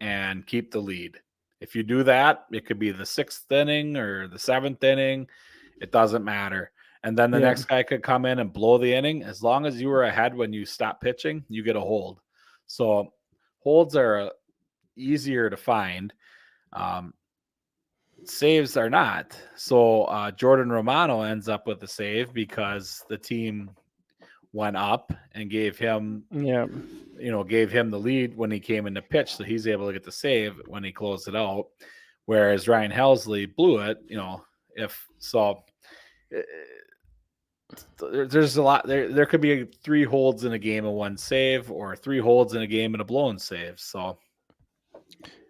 and keep the lead. If you do that, it could be the 6th inning or the 7th inning. It doesn't matter. And then the yeah, next guy could come in and blow the inning. As long as you were ahead when you stop pitching, you get a hold. So holds are easier to find. Um, Saves are not. So Jordan Romano ends up with a save because the team went up and yeah, gave him the lead when he came in to pitch, so he's able to get the save when he closed it out. Whereas Ryan Helsley blew it. If so, eh, there's a lot there. There could be 3 holds in a game and 1 save, or 3 holds in a game and a blown save. So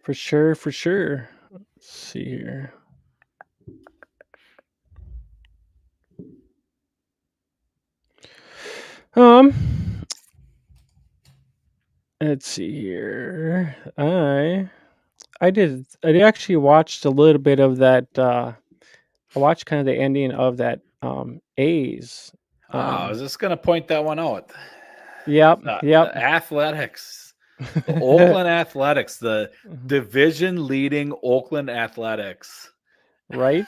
for sure, for sure. Let's see here. Um, let's see here. I actually watched a little bit of that, I watched kind of the ending of that, A's, I um was just gonna point that one out. Yep, yep. The Athletics, the Oakland Athletics, the division leading Oakland Athletics. Right?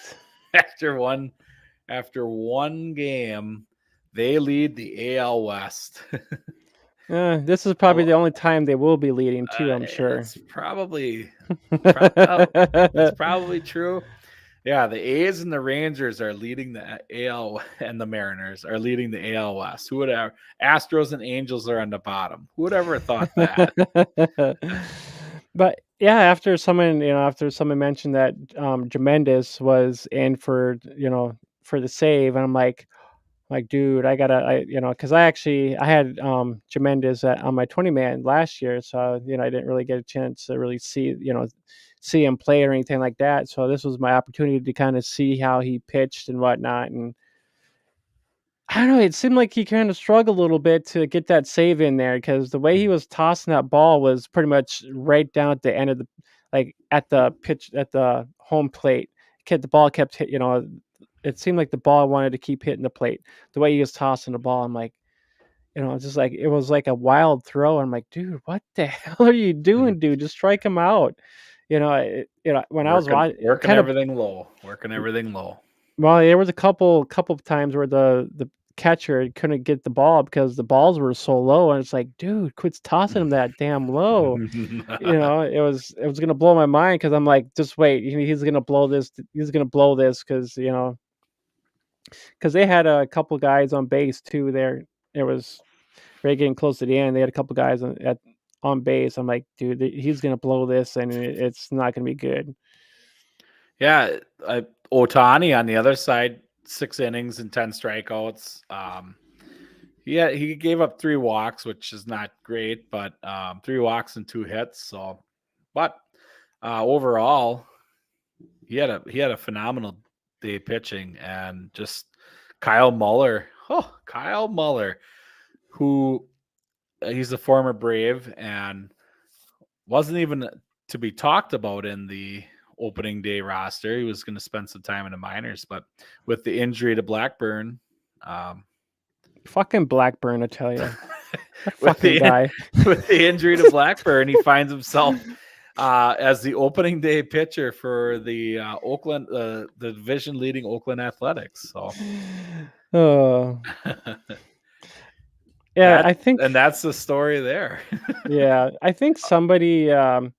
After one game, they lead the AL West. This is probably the only time they will be leading too, I'm sure. It's probably oh, that's probably true. Yeah, the A's and the Rangers are leading the AL, and the Mariners are leading the AL West. Who would ever? Astros and Angels are on the bottom. Who would ever thought that? But yeah, after someone mentioned that Tremendous was in for the save, and I'm like, dude, I gotta, because I had Tremendous on my 20-man last year, so I didn't really get a chance to really see him play or anything like that. So this was my opportunity to kind of see how he pitched and whatnot, and I don't know. It seemed like he kind of struggled a little bit to get that save in there because the way he was tossing that ball was pretty much right down at the end of like at the pitch at the home plate. The ball kept hit. It seemed like the ball wanted to keep hitting the plate. The way he was tossing the ball, I'm like, just like it was like a wild throw. I'm like, dude, what the hell are you Mhm. doing, dude? Just strike him out. When I was Working, watching, working kind of everything low. Working everything low. well, there was a couple of times where the catcher couldn't get the ball because the balls were so low, and it's like, "Dude, quit tossing them that damn low." It was gonna blow my mind because 'cause I'm like, "Just wait, he's gonna blow this he's gonna blow this because because they had a couple guys on base too there. It was right getting close to the end, they had a couple guys on base. I'm like, "Dude, he's gonna blow this, and it's not gonna be good." Yeah, Otani on the other side, 6 innings and 10 strikeouts. Yeah, he gave up 3 walks, which is not great, but 3 walks and 2 hits. So, but overall, he had a phenomenal day pitching, and just Kyle Muller, who he's a former Brave and wasn't even to be talked about in the opening day roster. He was going to spend some time in the minors, but with the injury to Blackburn, um, Fucking Blackburn, I tell you. That with fucking the guy. with the injury to Blackburn, he finds himself as the opening day pitcher for the the division leading Oakland Athletics. So Oh, yeah, that I and think that's the story there. yeah, I think somebody, um,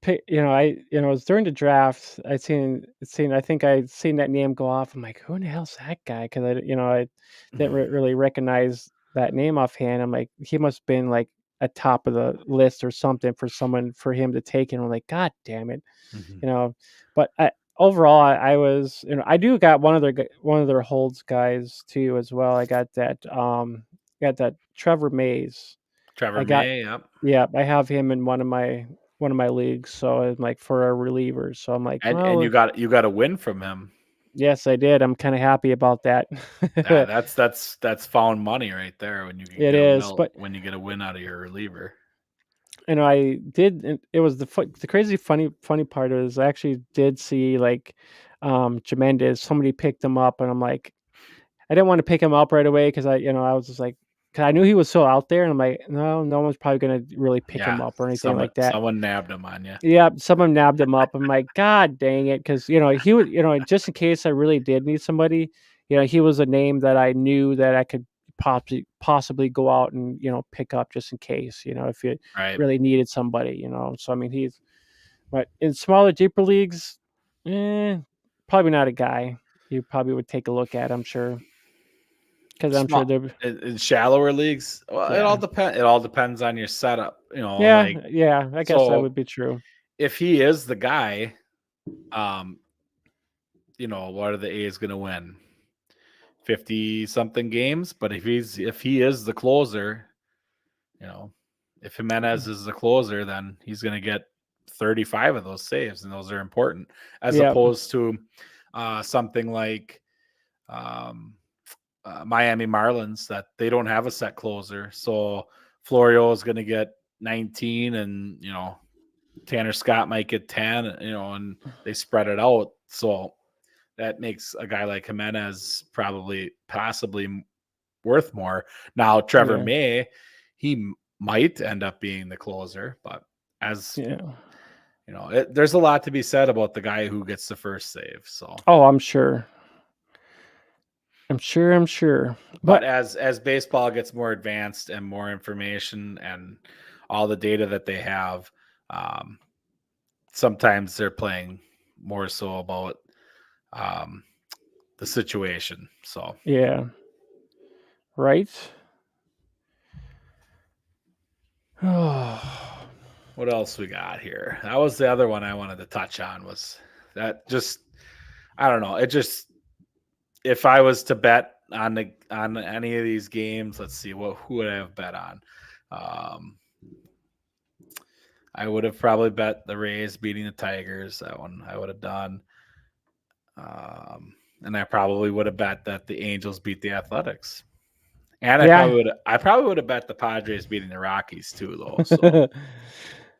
it was during the draft, I think I'd seen that name go off. I'm like, "Who in the hell's that guy?" Because I didn't really recognize that name offhand. I'm like, "He must been, like, at top of the list or something for him to take," and I'm like, "God damn it." Mhm. You know, but overall, I was I do got one of their holds guys too as well. I got that Trevor Mays. Trevor I got May, yep. yeah, I have him in one of my leagues, so I'm like for a reliever. So I'm like, And well, you got a win from him. yes, I did. I'm kind of happy about that. Yeah, that's found money right there when you can It get a is, but when you get a win out of your reliever. I did. It was the crazy funny part is I actually did see like Tremendous. Somebody picked him up, and I'm like, I didn't want to pick him up right away because I was just like, 'cause I knew he was so out there, and I'm like, no one's probably gonna really pick him Yeah, up or anything someone like that. someone nabbed him on you. Yeah, someone nabbed him up. I'm like, God dang it, because he was, just in case I really did need somebody, he was a name that I knew that I could possibly go out and pick up just in case, if you Right. really needed somebody, So I mean, but in smaller, deeper leagues, probably not a guy you probably would take a look at. I'm sure because I'm sure Small they're in shallower leagues, well, yeah, it all depends on your setup, yeah, like, yeah. I guess that so would be true. if he is the guy, um, what are the A's gonna win? 50 something games, but if he is the closer, you know, if Jimenez is the closer, then he's gonna get 35 of those saves, and those are important, as Yeah, opposed to something like um, Miami Marlins that they don't have a set closer. So Florio is going to get 19, and Tanner Scott might get 10. And they spread it out. So that makes a guy like Jimenez possibly worth more. Now Trevor yeah, May, might end up being the closer, but as yeah. there's a lot to be said about the guy who gets the first save. So Oh, I'm sure. I'm sure. but But as baseball gets more advanced and more information and all the data that they have, um, sometimes they're playing more so about um, the situation. So, yeah, right? what else we got here? That was the other one I wanted to touch on. Was that just I don't know. It just if I was to bet on any of these games, let's see who would I have bet on. Um, I would have probably bet the Rays beating the Tigers. That one I would have done. And I probably would have bet that the Angels beat the Athletics. And Yeah. I probably would have bet the Padres beating the Rockies too, though. So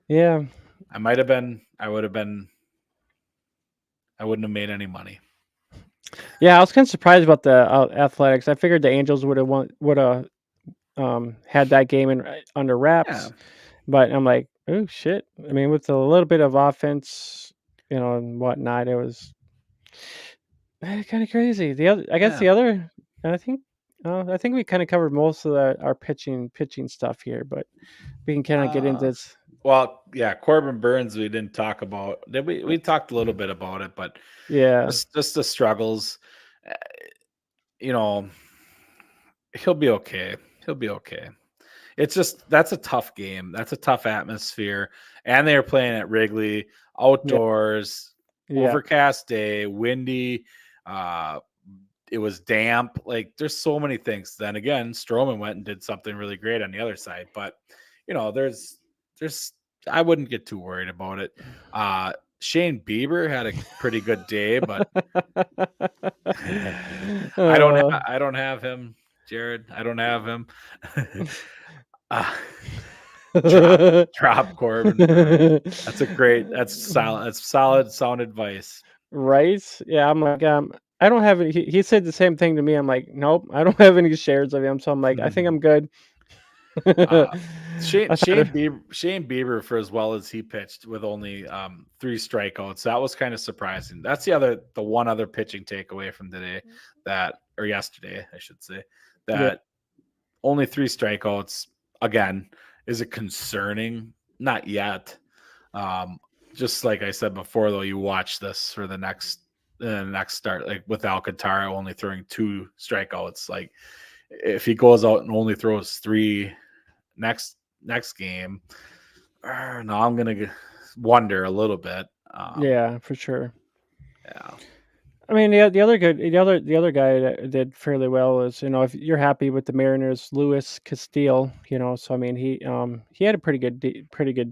Yeah. I would have been, I wouldn't have made any money. Yeah, I was kinda surprised about the, Athletics. I figured the Angels woulda, had that game under Yeah. wraps, but I'm like, "Oh, shit." I mean, with a little bit of offense, and whatnot, it was Kind of crazy. The other, I guess Yeah. the other, I think, I think we kind of covered most of our pitching stuff here, but we can kind of get into Uh, this. well, yeah, Corbin Burns, we didn't talk about. Did we? We talked a little bit about it, but Yeah, just the struggles. uh, You know, he'll be okay. He'll be okay. It's just that's a tough game. That's a tough atmosphere, and they were playing at Wrigley, yeah, outdoors, yeah, overcast day, windy. Uh, it was damp. Like there's so many things. Then again, Stroman went and did something really great on the other side. But there's I wouldn't get too worried about it. Shane Bieber had a pretty good day, but uh, I don't have him, Jared. I don't have him. uh, drop Corbin Burns. That's solid sound advice. right? Yeah, I'm like, I don't have. He said the same thing to me. I'm like, nope, I don't have any shares of him, so I'm like, I think I'm good. Uh, I thought, Shane Bieber, for as well as he pitched with only 3 strikeouts, that was kind of surprising. That's the one other pitching takeaway from today, that or yesterday, I should say, yeah, that only 3 strikeouts again. Is it concerning? Not yet. Um, just like I said before, though, you watch this for the next start, like with Alcantara only throwing 2 strikeouts. Like if he goes out and only throws three next game, now I'm gonna wonder a little bit. yeah, for sure. Yeah, I mean, the other guy that did fairly well is, if you're happy with the Mariners, Luis Castillo, so I mean he had a pretty good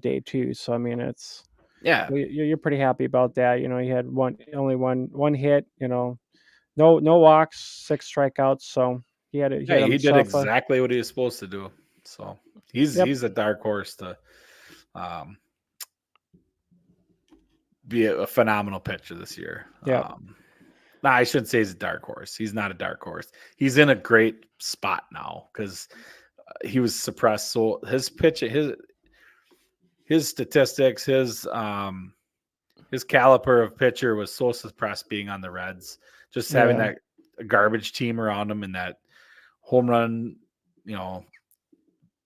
day too. So I mean it's yeah, you're pretty happy about that. He had only one hit, no walks, 6 strikeouts. So he yeah. had He did himself a exactly what he was supposed to do. So he's yep, he's a dark horse to um, be a phenomenal pitcher this year. yep, No, I shouldn't say he's a dark horse. He's not a dark horse. He's in a great spot now because he was suppressed. So his pitch, his statistics, his caliber of pitcher was so suppressed being on the Reds. Just having yeah, that garbage team around him and that home run, you know,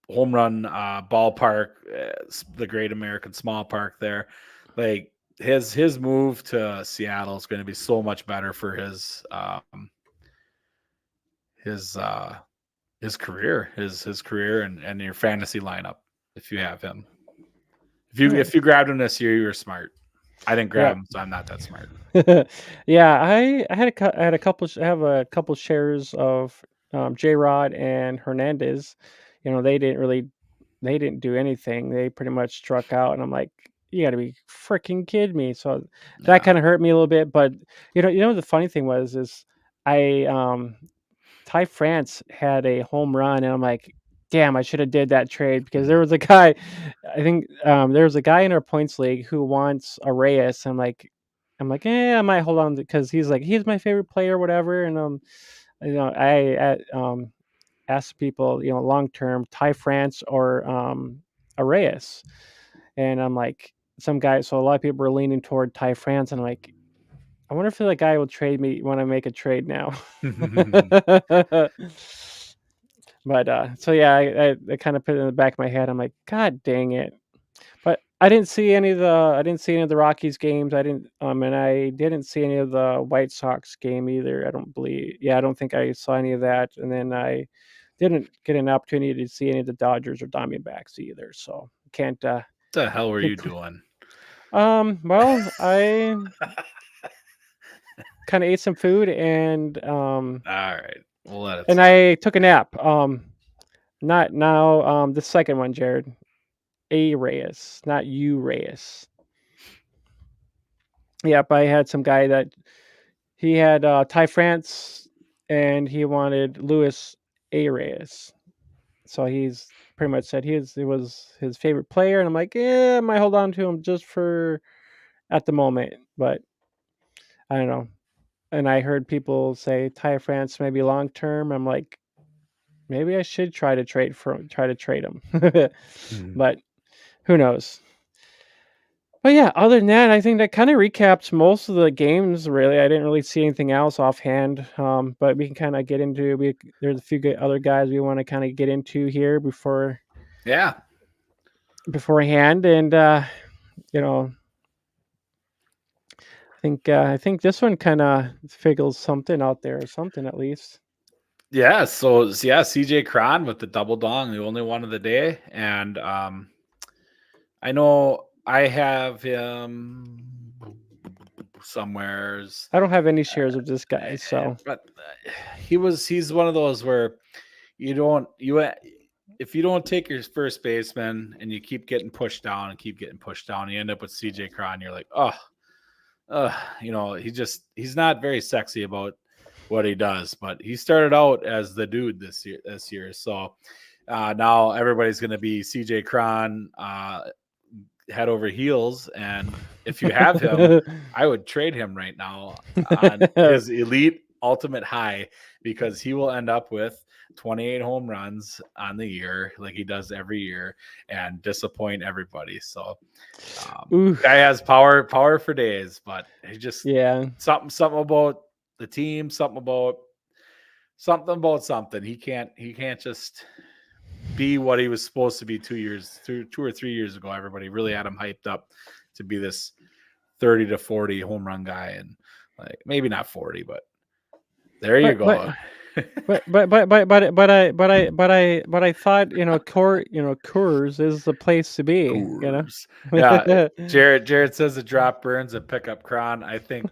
ballpark, the Great American Small Park there. Like his move to Seattle is going to be so much better for his uh his career and your fantasy lineup if you have him. If you yeah, if you grabbed him this year, you were smart. I didn't grab yep. him, so I'm not that smart. Yeah, I had a couple I have a couple shares of J Rod and Hernandez. They didn't do anything. They pretty much struck out, and I'm like, you got to be freaking kidding me. So that Yeah. kind of hurt me a little bit. But the funny thing was is I Ty France had a home run, and I'm like, damn, I should have did that trade because there Mhm. was a guy, I think there was a guy in our points league who wants a Reyes. I might hold on because he's like he's my favorite player, whatever. And I asked people, long term, Ty France or a Reyes, and I'm like some guy. So a lot of people were leaning toward Ty France, and I'm like, I wonder if that guy will trade me when I make a trade now. But, so yeah, I kinda put it in the back of my head, I'm like, "God dang it." But I didn't see any of the Rockies games, and I didn't see any of the White Sox game either, I don't believe yeah, I don't think I saw any of that, and then I didn't get an opportunity to see any of the Dodgers or Diamondbacks either, so can't, What the hell were can't you cl doing? well, I kinda ate some food All right, we'll let it and slide. I took a nap, not now, the second one, Jared. A Reyes, not you Reyes. Yep, I had some guy that he had Ty France and he wanted Luis A Reyes. So he's pretty much said it was his favorite player, and I'm like, yeah, I might hold on to him just for at the moment, but I don't know. And I heard people say Ty France maybe long term. I'm like, maybe I should try to trade him, Mhm. but who knows? But yeah, other than that, I think that kind of recaps most of the games. Really, I didn't really see anything else offhand. But we can kind of get into there's a few good other guys we want to kind of get into here Yeah. beforehand, and you know, I think this one kind of figures something out there, or something at least. Yeah. So yeah, CJ Cron with the double dong, the only one of the day. And I know I have him somewheres. I don't have any shares of this guy, so But he's one of those where you don't you if you don't take your first baseman and you keep getting pushed down and keep getting pushed down, you end up with CJ Cron. You're like, oh, he's not very sexy about what he does, but he started out as the dude this year. So now everybody's going to be CJ Cron head over heels, and if you have him, I would trade him right now on his elite ultimate high, because he will end up with 28 home runs on the year like he does every year and disappoint everybody. So guy Oof. has power for days, but he just Yeah. something about the team, something about something. He can't just be what he was supposed to be 2 or 3 years ago. Everybody really had him hyped up to be this 30 to 40 home run guy, and like maybe not 40, but there you But go. I thought, Coors is the place to be, Coors. Yeah, Jared says the drop burns and pick up Cron. I think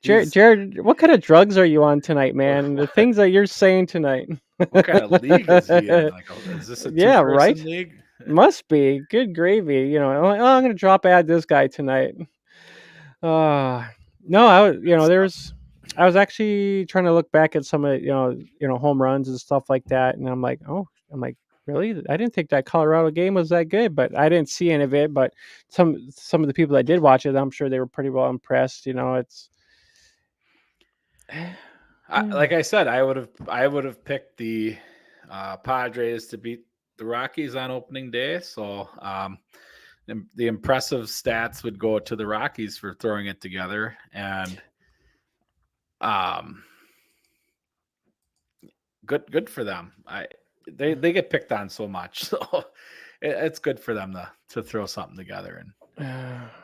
he's Jared, what kind of drugs are you on tonight, man? The things that you're saying tonight. what kind of league is he in? Like, is this a Yeah, right? two-person league? Must be. Good gravy. I'm gonna drop add this guy tonight. Uh no, So, I was actually trying to look back at some of home runs and stuff like that, and I'm like, really? I didn't think that Colorado game was that good, but I didn't see any of it. But some of the people that did watch it, I'm sure they were pretty well impressed. It's like I said, I would have picked the Padres to beat the Rockies on opening day. So the impressive stats would go to the Rockies for throwing it together, and um, good for them. They get picked on so much, so it's good for them to throw something together and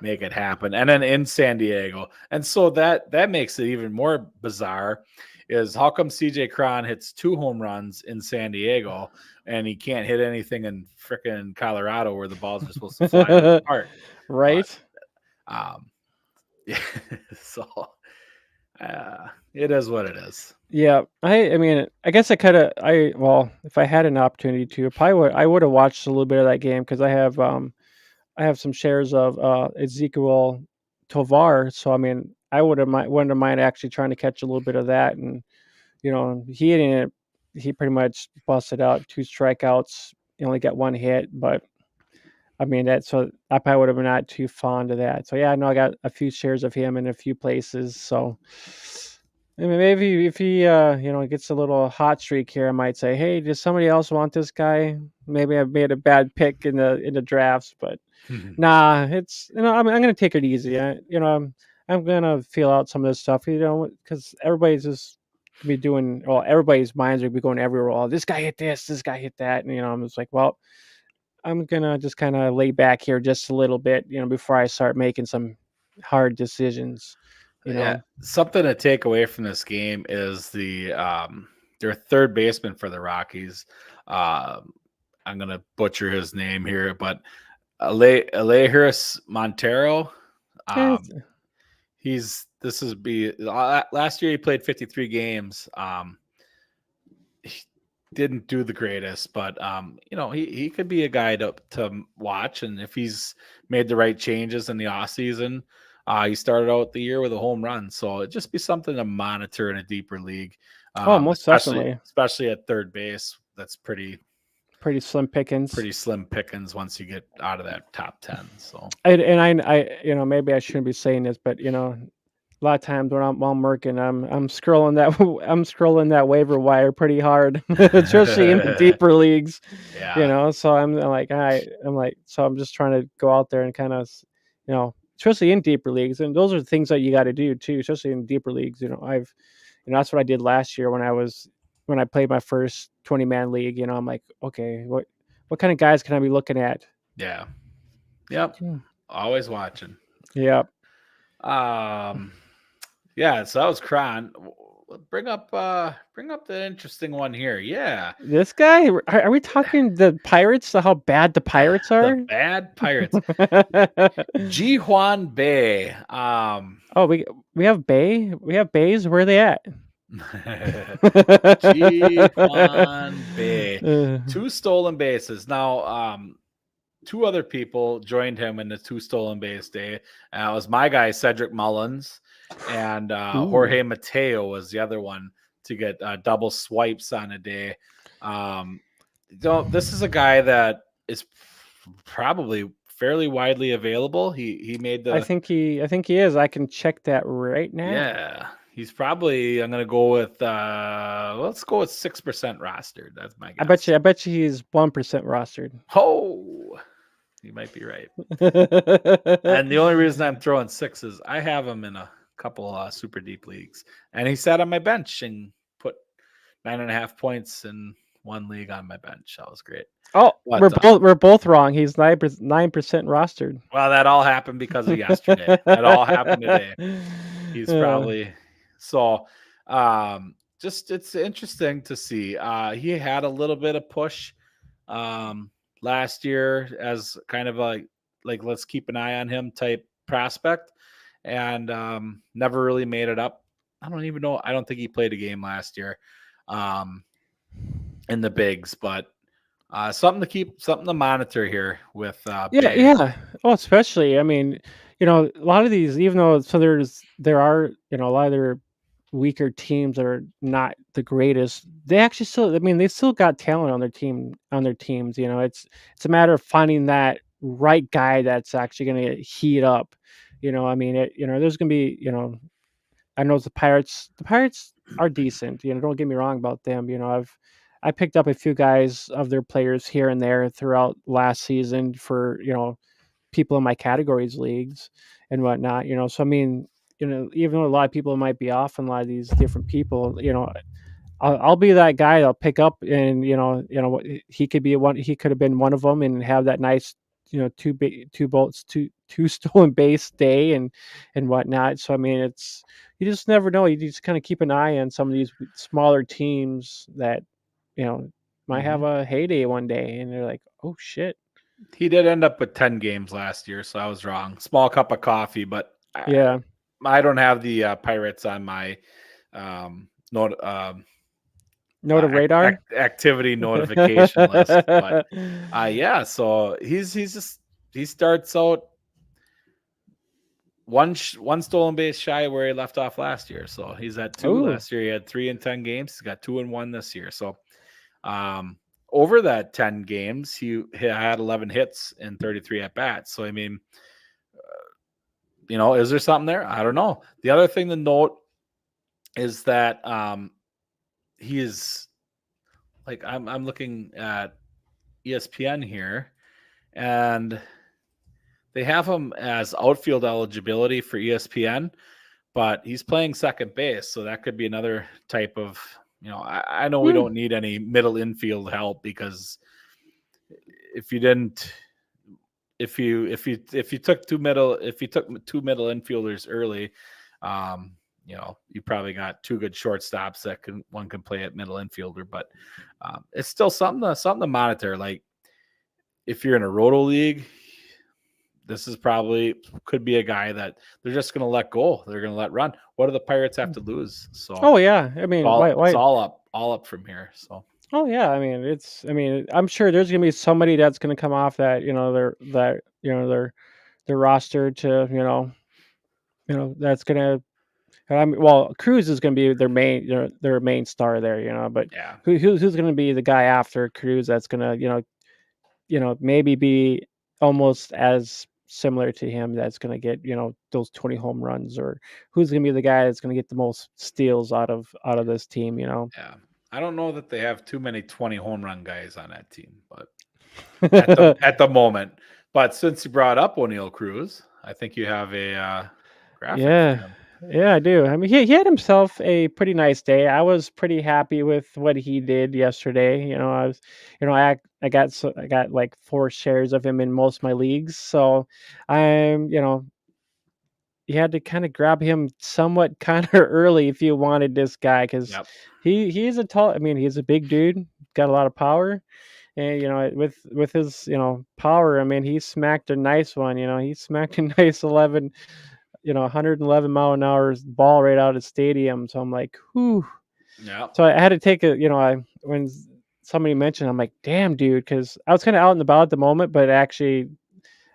make it happen. And then in San Diego, and so that makes it even more bizarre. Is how come CJ Cron hits 2 home runs in San Diego and he can't hit anything in frickin' Colorado where the balls are supposed to fly out of the park? But right? um, yeah, so it is what it is. Yeah, I mean, I guess if I had an opportunity to, I would have watched a little bit of that game because I have some shares of Ezekiel Tovar, so I mean, wouldn't mind actually trying to catch a little bit of that, and he pretty much busted out 2 strikeouts. He only got 1 hit, but I mean I probably would have been not too fond of that. So yeah, I know I got a few shares of him in a few places. So I mean, maybe if he gets a little hot streak here, I might say, hey, does somebody else want this guy? Maybe I've made a bad pick in the drafts, but nah, it's I'm gonna take it easy. I'm gonna feel out some of this stuff, because everybody's just gonna be doing. Well, everybody's minds are gonna be going everywhere. Oh, this guy hit this guy hit that, and I'm just like, well, I'm gonna just kind of lay back here just a little bit, before I start making some hard decisions. You Yeah, know, something to take away from this game is their third baseman for the Rockies. Um, I'm gonna butcher his name here, but Alejandro Montero. Eh, Um, he's this is be last year he played 53 games. He didn't do the greatest, but he could be a guy to watch, and if he's made the right changes in the off season, he started out the year with a home run, so it'd just be something to monitor in a deeper league, oh, most especially definitely, especially at third base. That's pretty slim pickings. pretty slim pickings once you get out of that top 10. So And I maybe I shouldn't be saying this, but a lot of times when I'm working, I'm scrolling that I'm scrolling that waiver wire pretty hard, especially in the deeper leagues, Yeah. So I'm like, so I'm just trying to go out there and kind of, especially in deeper leagues, and those are things that you got to do too, especially in deeper leagues. That's what I did last year when I played my first 20-man league. I'm like, okay, what kind of guys can I be looking at? Yeah. Yep. Hmm. Always watching. Yeah, Um yeah, so that was Kron. Bring up the interesting one here. Yeah. this guy. Are we talking the Pirates? How bad the Pirates The are? bad Pirates. Ji Hwan Bei. Oh, we have Bay. We have Bays. Where are they at? Ji Hwan Bei. Uh, 2 stolen bases. Now, two other people joined him in the 2 stolen base day. It was my guy Cedric Mullins, and ooh, Jorge Mateo was the other one to get double swipes on a day. Um, this is a guy that is probably fairly widely available. He made the I think he is. I can check that right now. yeah. He's probably I'm gonna go with let's go with 6% rostered. That's my guess. I bet you he's 1% rostered. Oh, you might be right. And the only reason I'm throwing 6 is I have him in a couple super deep leagues, and he sat on my bench and put 9.5 points in one league on my bench. That was great. Oh, But we're both wrong. He's 9% rostered. well, that all happened because of yesterday. That all happened today. He's Uh, probably so. Just it's interesting to see. He had a little bit of push last year as kind of a like let's keep an eye on him type prospect, and never really made it up. I don't even know. I don't think he played a game last year um, in the bigs, but something to monitor here with yeah, Bay. yeah. Oh, especially, I mean, a lot of these, even though there are, a lot of their weaker teams that are not the greatest, they actually still, I mean, they still got talent on their teams. It's a matter of finding that right guy that's actually going to heat up. I mean, there's going to be, I know the Pirates are decent. Don't get me wrong about them. I picked up a few guys of their players here and there throughout last season for people in my categories leagues and whatnot. So I mean, even though a lot of people might be off on a lot of these different people, I'll be that guy that'll pick up and he could be one. He could have been one of them and have that nice two bolts two stolen base day and whatnot. So I mean, you just never know. You just kind of keep an eye on some of these smaller teams that you know might have Hmm. a heyday one day, and they're like, oh shit, He did end up with 10 games last year, so I was wrong. Small cup of coffee, but yeah, I don't have the Pirates on my note no to radar. activity notification list. But yeah, so he's just he starts out one stolen base shy where he left off last year. So he's at 2. Oh, Last year he had 3 in 10 games. He's got 2 and 1 this year. So um, over that 10 games, he had 11 hits and 33 at bats. So I mean, is there something there? I don't know. The other thing to note is that he is like I'm looking at ESPN here, and they have him as outfield eligibility for ESPN, but he's playing second base, so that could be another type of I know we hmm. don't need any middle infield help because if you didn't if you took two middle infielders early, you probably got 2 good shortstops that one can play at middle infielder, but it's still something to monitor. Like if you're in a roto league, this is probably could be a guy that they're just going to let go. They're going to let run. What do the Pirates have to lose? So Oh yeah, I mean, it's why? all up from here. So Oh yeah, I mean, I mean, I'm sure there's gonna be somebody that's gonna come off that their roster to that's gonna. I mean, well, Cruz is gonna be their main star there, but yeah, who's gonna be the guy after Cruz that's gonna maybe be almost as similar to him that's going to get, those 20 home runs, or who's going to be the guy that's going to get the most steals out of this team. Yeah. I don't know that they have too many 20 home run guys on that team, but at the moment. But since you brought up O'Neal Cruz, I think you have a graphic for Yeah. him. Yeah, I do. I mean, he had himself a pretty nice day. I was pretty happy with what he did yesterday. I got like 4 shares of him in most of my leagues. So I'm, you had to kind of grab him somewhat kind of early if you wanted this guy, because Yep. he's a tall. I mean, he's a big dude, got a lot of power. And with his power, I mean, he smacked a nice one. He smacked a nice 111-mile-an-hour ball right out of the stadium. So I'm like, whew. Yep. So I had to take a, when somebody mentioned, I'm like, damn, dude, because I was kind of out and about at the moment, but actually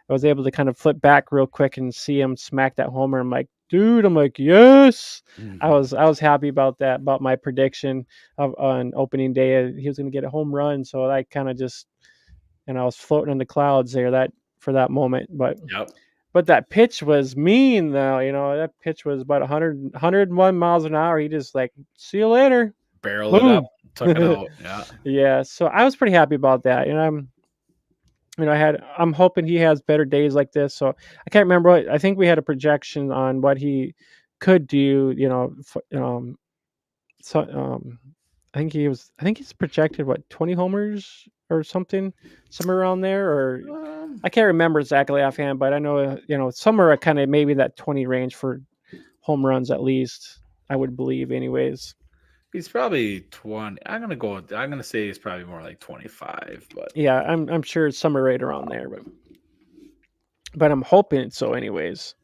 I was able to kind of flip back real quick and see him smack that homer. I'm like, dude, I'm like, yes. I Mhm. was I was happy about that, about my prediction of on opening day. He was going to get a home run, so I kind of just, I was floating in the clouds there that for that moment, Yep. but that pitch was mean, though. That pitch was about 101 miles an hour. He just like, see you later. Barreled it up, Boom. took it out. Yeah. Yeah. So I was pretty happy about that. I'm hoping he has better days like this. So I can't remember I think we had a projection on what he could do, so, I think he's projected what, 20 homers or something, somewhere around there, or Um, I can't remember exactly offhand, but I know, somewhere kind of maybe that 20 range for home runs at least, I would believe, anyways. he's probably 20. I'm gonna say he's probably more like 25, but Yeah, I'm sure it's somewhere right around there, but I'm hoping it's so, anyways.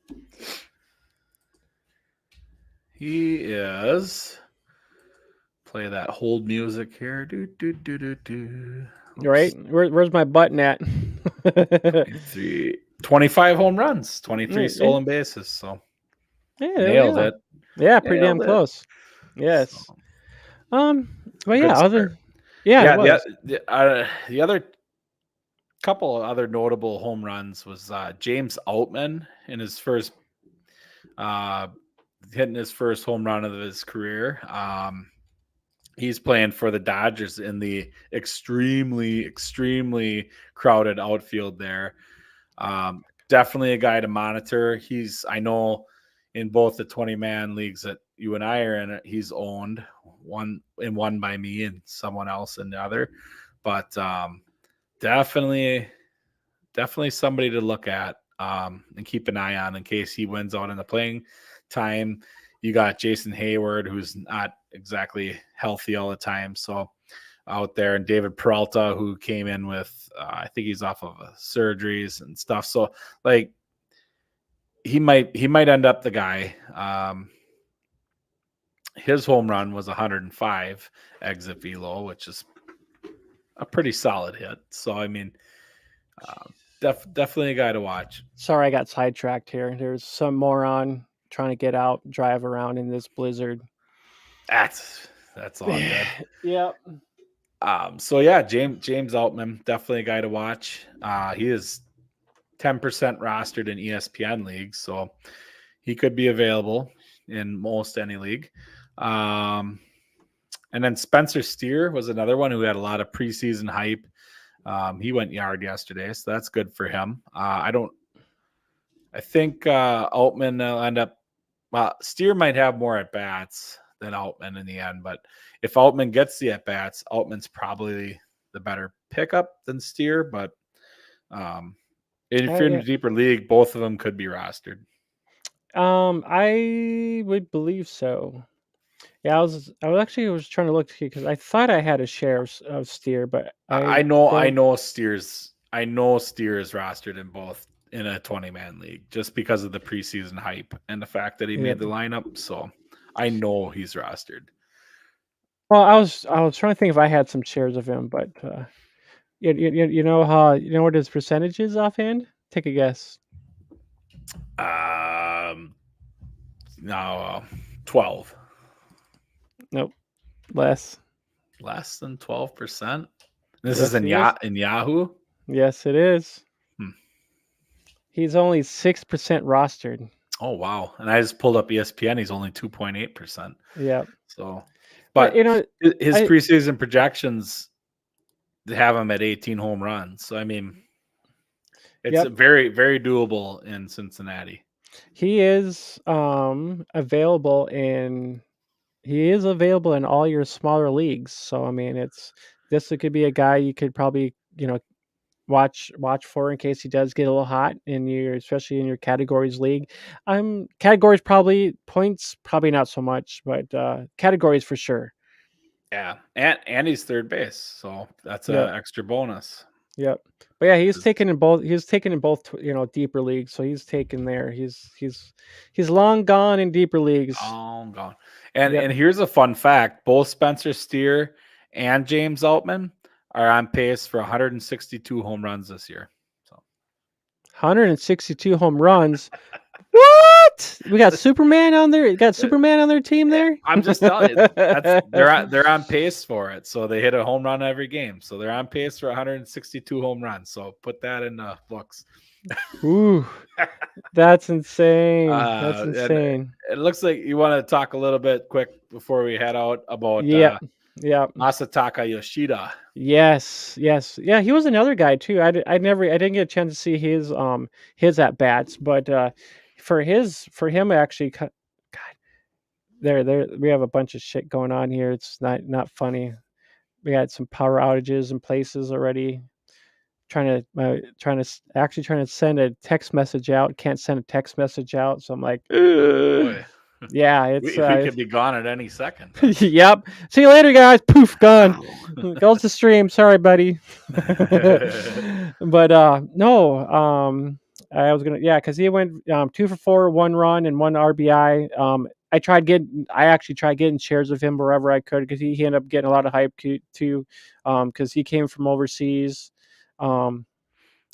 he is play that hold music here. Do do do do do. Right? Oops. Where's my button at? 23, 25 home runs, 23 Yeah, yeah, stolen bases. So yeah, there we nailed go. it. Yeah, pretty damn Nailed it. close. So Yes. Um. Well, good yeah. start. Yeah, it Yeah, was. the other couple of other notable home runs was James Outman in his first uh, hitting his first home run of his career. He's playing for the Dodgers in the extremely crowded outfield there. Definitely a guy to monitor. I know in both the 20-man leagues that you and I are in, he's owned one by me and someone else in the other. But definitely somebody to look at and keep an eye on in case he wins out in the playing time. You got Jason Hayward, who's not exactly healthy all the time, so out there, and David Peralta, who came in with I think he's off of surgeries and stuff. So like he might end up the guy. His home run was 105 exit velo, which is a pretty solid hit. So I mean, definitely a guy to watch. Sorry, I got sidetracked here. There's some moron trying to get out, drive around in this blizzard. That's all good. Yep. So yeah, James Altman, definitely a guy to watch. He is 10% rostered in ESPN leagues, so he could be available in most any league. And then Spencer Steer was another one who had a lot of preseason hype. He went yard yesterday, so that's good for him. I think Altman will end up. Well, Steer might have more at bats than Altman in the end, but if Altman gets the at bats, Altman's probably the better pickup than Steer. But if you're in I, a deeper league, both of them could be rostered. I would believe so. Yeah, I was trying to look because I thought I had a share of Steer, but I I don't. know Steers. I know Steer is rostered in both in a 20-man league just because of the preseason hype and the fact that he Yeah. made the lineup. So I know he's rostered. Well, I was trying to think if I had some shares of him, but you know what his percentage is offhand? Take a guess. Um, now 12, Nope, less. less than 12%. This is Yes, it is. in Yahoo. Yes, it is. Hmm. He's only 6% rostered. Oh wow! And I just pulled up ESPN. He's only 2.8%. Yeah. So, But, but his I preseason projections have him at 18 home runs. So I mean, it's yep. very very doable in Cincinnati. He is, he is available in all your smaller leagues. So, I mean, this could be a guy you could probably, watch for in case he does get a little hot in your, especially in your categories league. Categories probably, points probably not so much, but categories for sure. Yeah, and he's third base, so that's Yep, a extra bonus. yep. But yeah, he's 'Cause- taken in both. He's taken in both, deeper leagues. So he's taken there. He's long gone in deeper leagues. Oh, gone. And Yep, and here's a fun fact: both Spencer Steer and James Outman are on pace for 162 home runs this year. So 162 home runs. What? We got Superman on there. Got Superman on their team there. I'm just telling you, that's they're on pace for it. So they hit a home run every game. So they're on pace for 162 home runs. So put that in the books. Ooh, that's insane. That's And insane. it looks like you want to talk a little bit quick before we head out about Yep. Yep. Masataka Yoshida. Yes. Yes. Yeah, he was another guy too. I didn't get a chance to see his at bats, but for him actually, God, there we have a bunch of shit going on here. It's not funny. We had some power outages in places already. Actually trying to send a text message out. Can't send a text message out. So I'm like, "Ugh." Boy, Yeah, we could be gone at any second. Then. yep. See you later, guys. Poof, gone. Goes to stream. Sorry, buddy. But no, I was gonna, yeah, because he went 2 for 4, 1 run and 1 RBI. I actually tried getting shares of him wherever I could because he ended up getting a lot of hype too, because he came from overseas. Um,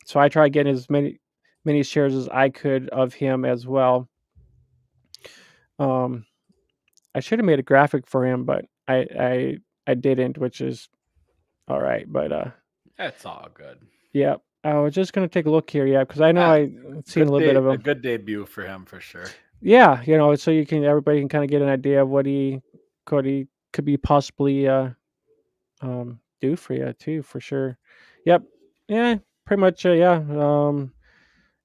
so I tried getting as many shares as I could of him as well. Um, I should have made a graphic for him, but I didn't, which is all right. But That's all good. yeah, I was just gonna take a look here, yeah, because I know Yeah, I seen a little bit of a him. good debut for him for sure. Yeah, so everybody can kind of get an idea of what he could be possibly do for you too, for sure. Yep. Yeah, pretty much. Yeah.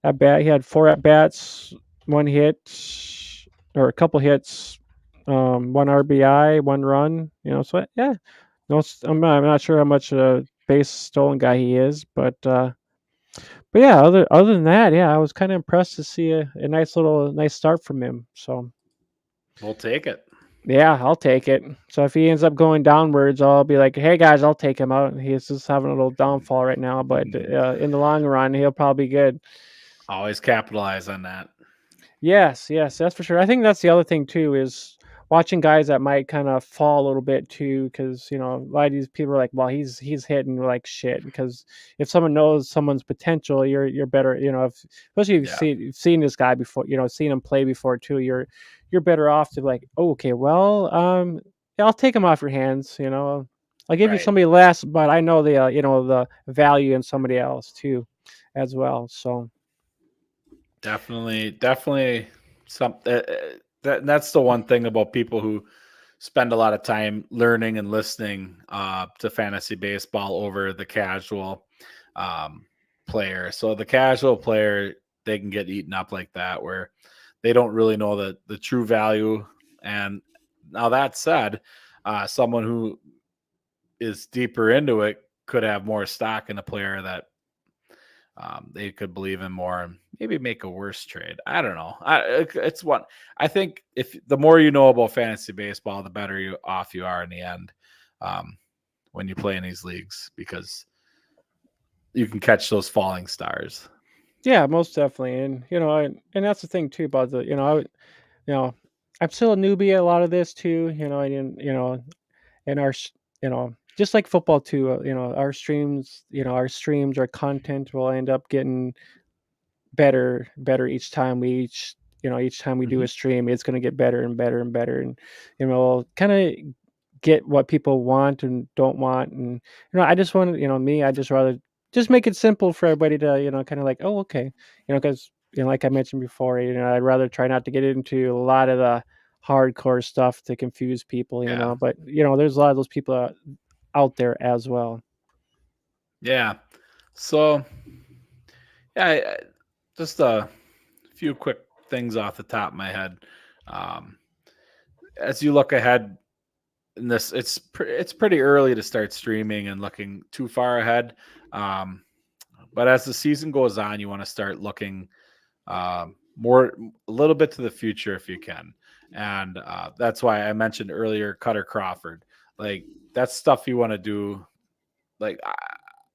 At bat, he had 4 at bats, 1 hit, or a couple hits, 1 RBI, 1 run. So yeah, no, I'm not sure how much base stolen guy he is, but yeah, other than that, yeah, I was kind of impressed to see a nice start from him. So We'll take it. yeah, I'll take it. So if he ends up going downwards, I'll be like, hey guys, I'll take him out. He's just having a little downfall right now, but in the long run, he'll probably be good. Always capitalize on that. Yes, yes, that's for sure. I think that's the other thing too is watching guys that might kind of fall a little bit too, because a lot of these people are like, well, he's hitting like shit. Because if someone knows someone's potential, you're better. Especially if Yeah, you've seen this guy before, seen him play before too. You're better off to be like, oh, okay, well, yeah, I'll take him off your hands. I'll give you right. somebody less, but I know the value in somebody else too, as well. So Definitely some that's the one thing about people who spend a lot of time learning and listening to fantasy baseball over the casual um, player. So the casual player, they can get eaten up like that where they don't really know the true value. And now that said, someone who is deeper into it could have more stock in a player that they could believe in more and maybe make a worse trade. I don't know. It's one. I think if the more you know about fantasy baseball, the better off you are in the end when you play in these leagues because you can catch those falling stars. yeah, most definitely, and that's the thing too about you know, I'm still a newbie at a lot of this too, and just like football too, our streams, our content will end up getting better each time each time we do a Mhm. stream, it's going to get better and better and better, and kind of get what people want and don't want, and I just want me, I just rather just make it simple for everybody to, kind of like, oh, okay, because like I mentioned before, I'd rather try not to get into a lot of the hardcore stuff to confuse people, Yeah. but there's a lot of those people out there as well. Yeah. So, yeah, just a few quick things off the top of my head. Um, as you look ahead in this, it's pretty early to start streaming and looking too far ahead. Um, but as the season goes on, you want to start looking more a little bit to the future if you can, and that's why I mentioned earlier Cutter Crawford. Like that's stuff you want to do. Like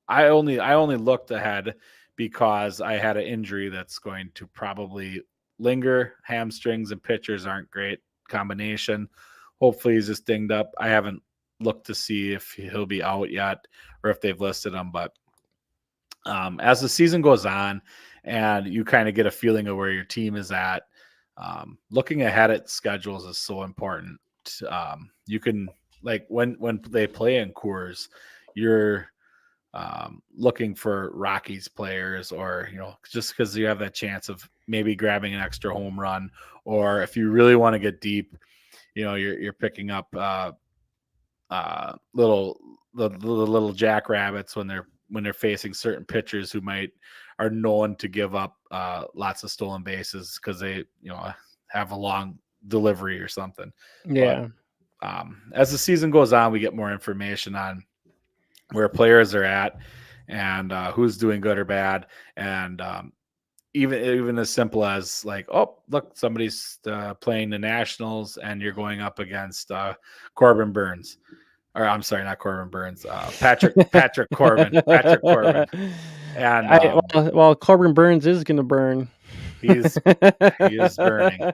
I only looked ahead because I had an injury that's going to probably linger. Hamstrings and pitchers aren't great combination. Hopefully he's just dinged up. I haven't looked to see if he'll be out yet or if they've listed him, but as the season goes on and you kind of get a feeling of where your team is at, looking ahead at schedules is so important. You can like when they play in Coors, you're looking for Rockies players, or just because you have that chance of maybe grabbing an extra home run, or if you really want to get deep, you're picking up little the little jackrabbits when they're facing certain pitchers who might are known to give up lots of stolen bases because they have a long delivery or something. But Yeah, as the season goes on, we get more information on where players are at and who's doing good or bad, and even as simple as like, oh, look, somebody's playing the Nationals, and you're going up against Corbin Burns, or I'm sorry, not Corbin Burns, Patrick Corbin, and well, Corbin Burns is gonna burn. he's he is burning,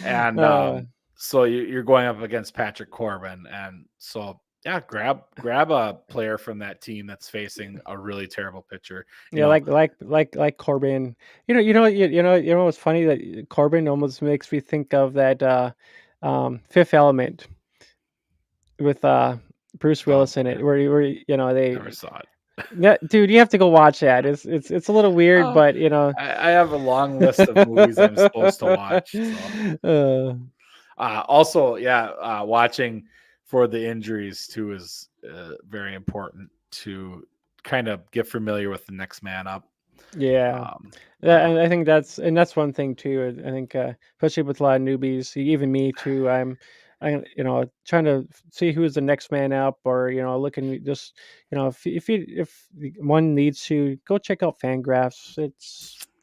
and uh, so you're going up against Patrick Corbin, and so yeah, grab a player from that team that's facing a really terrible pitcher. You yeah, know, like Corbin. What's funny that Corbin almost makes me think of that Fifth Element with Bruce oh Willis in boy, it, where never they saw it. yeah, dude, you have to go watch that. It's a little weird, Oh, but I have a long list of movies I'm supposed to watch. So uh, also, yeah, watching for the injuries too is very important to kind of get familiar with the next man up. yeah. Um, Yeah, uh, and I think that's one thing too. I think, especially with a lot of newbies, even me too. I'm trying to see who's the next man up, or looking just if one needs to go check out Fangraphs.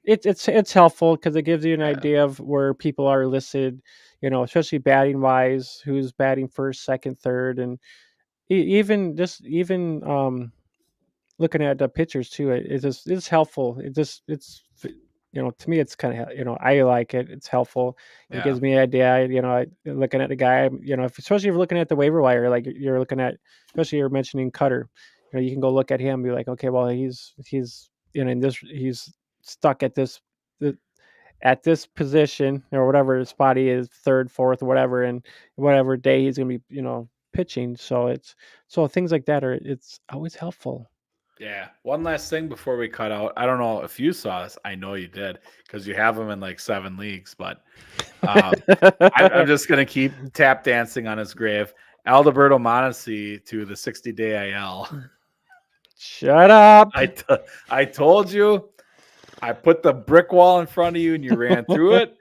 It's helpful because it gives you an yeah, idea of where people are listed. Especially batting wise, who's batting first, second, third, and even looking at the pictures too, it's helpful. To me, it's kind of I like it. It's helpful. It yeah, gives me an idea. Looking at the guy, especially if you're looking at the waiver wire, like you're looking at, especially you're mentioning Cutter. You can go look at him, and be like, okay, well, he's in this, he's stuck at this position or whatever spot he is, third, fourth, whatever, and whatever day he's gonna be, pitching. So things like that it's always helpful. yeah. One last thing before we cut out. I don't know if you saw this. I know you did because you have him in like 7 leagues. But um, I'm just gonna keep tap dancing on his grave. Alberto Mondesi to the 60-day IL. Shut up. I t- I told you. I put the brick wall in front of you and you ran through it.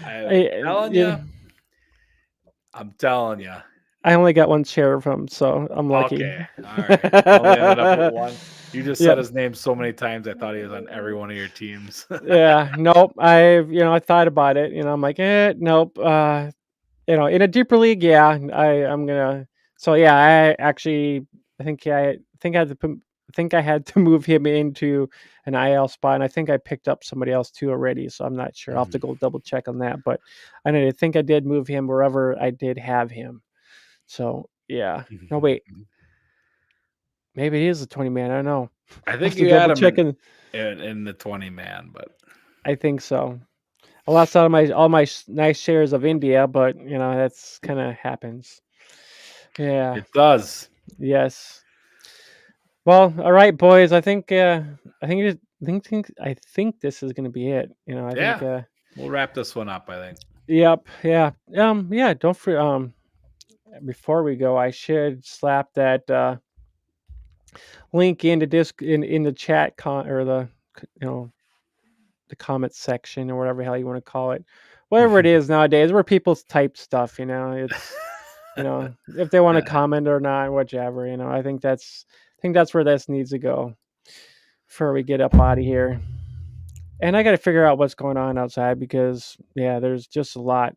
I'm telling Yeah, you. I'm telling you. I only got one share of him, so I'm lucky. Okay. All right. You only ended up with one. You just Yeah, said his name so many times. I thought he was on every one of your teams. yeah. Nope. I thought about it. I'm like, nope. In a deeper league, yeah, I'm gonna. So yeah, I think I had to move him into an IL spot, and I think I picked up somebody else too already. So I'm not sure. I'll have to Mhm. go double check on that, but think I did move him wherever I did have him. So yeah. No, wait, maybe it is a 20 man. I don't know. I I'll have think to you had double him check, in and in the 20 man, but I think so. I lost out of my all my nice shares of India, but that's kind of happens. Yeah. it does. Yes. Well, all right, boys. I think this is gonna be it. I think. Yeah, we'll wrap this one up, I think. Yep. Yeah. Yeah. Don't for Before we go, I should slap that link in the in the chat or you know the comment section or whatever hell you want to call it, whatever it is nowadays, where people type stuff. It's if they want to Yeah. comment or not, whichever. I think that's where this needs to go before we get up out of here. And I got to figure out what's going on outside because yeah, there's just a lot.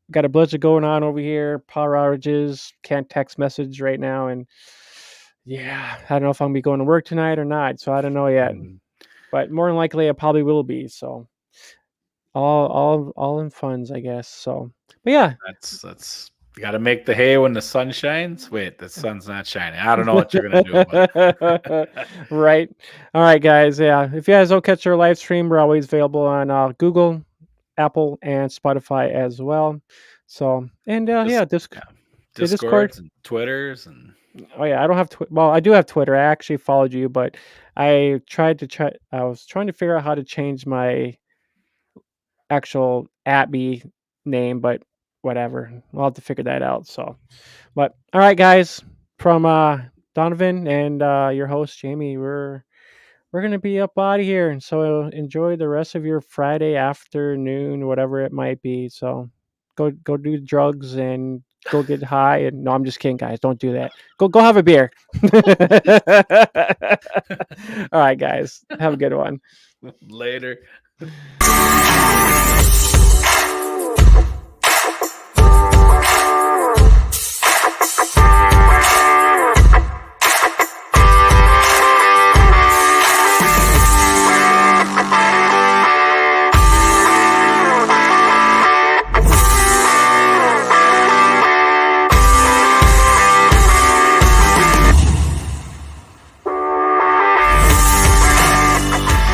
Got a blizzard going on over here, power outages, can't text message right now, and yeah, I don't know if I'm gonna be going to work tonight or not, so I don't know yet. Mhm. But more than likely, I probably will be. So all in funds, I guess. So, but yeah, That's you got to make the hay when the sun shines. Wait, the sun's not shining. I don't know what you're gonna do, but right. All right, guys. Yeah, if you guys don't catch our live stream, we're always available on Google, Apple, and Spotify as well. So, and just yeah, yeah, the Discord. discords and twitters and Oh yeah, I don't have well, I do have Twitter. I actually followed you, but I was trying to figure out how to change my actual @me name, but whatever. I'll have to figure that out. So, but all right, guys, from Donovan and your host Jamie, we're gonna be up out of here, and so enjoy the rest of your Friday afternoon, whatever it might be. So, go do drugs and go get high. And no, I'm just kidding, guys. Don't do that. Go have a beer. All right, guys, have a good one. later.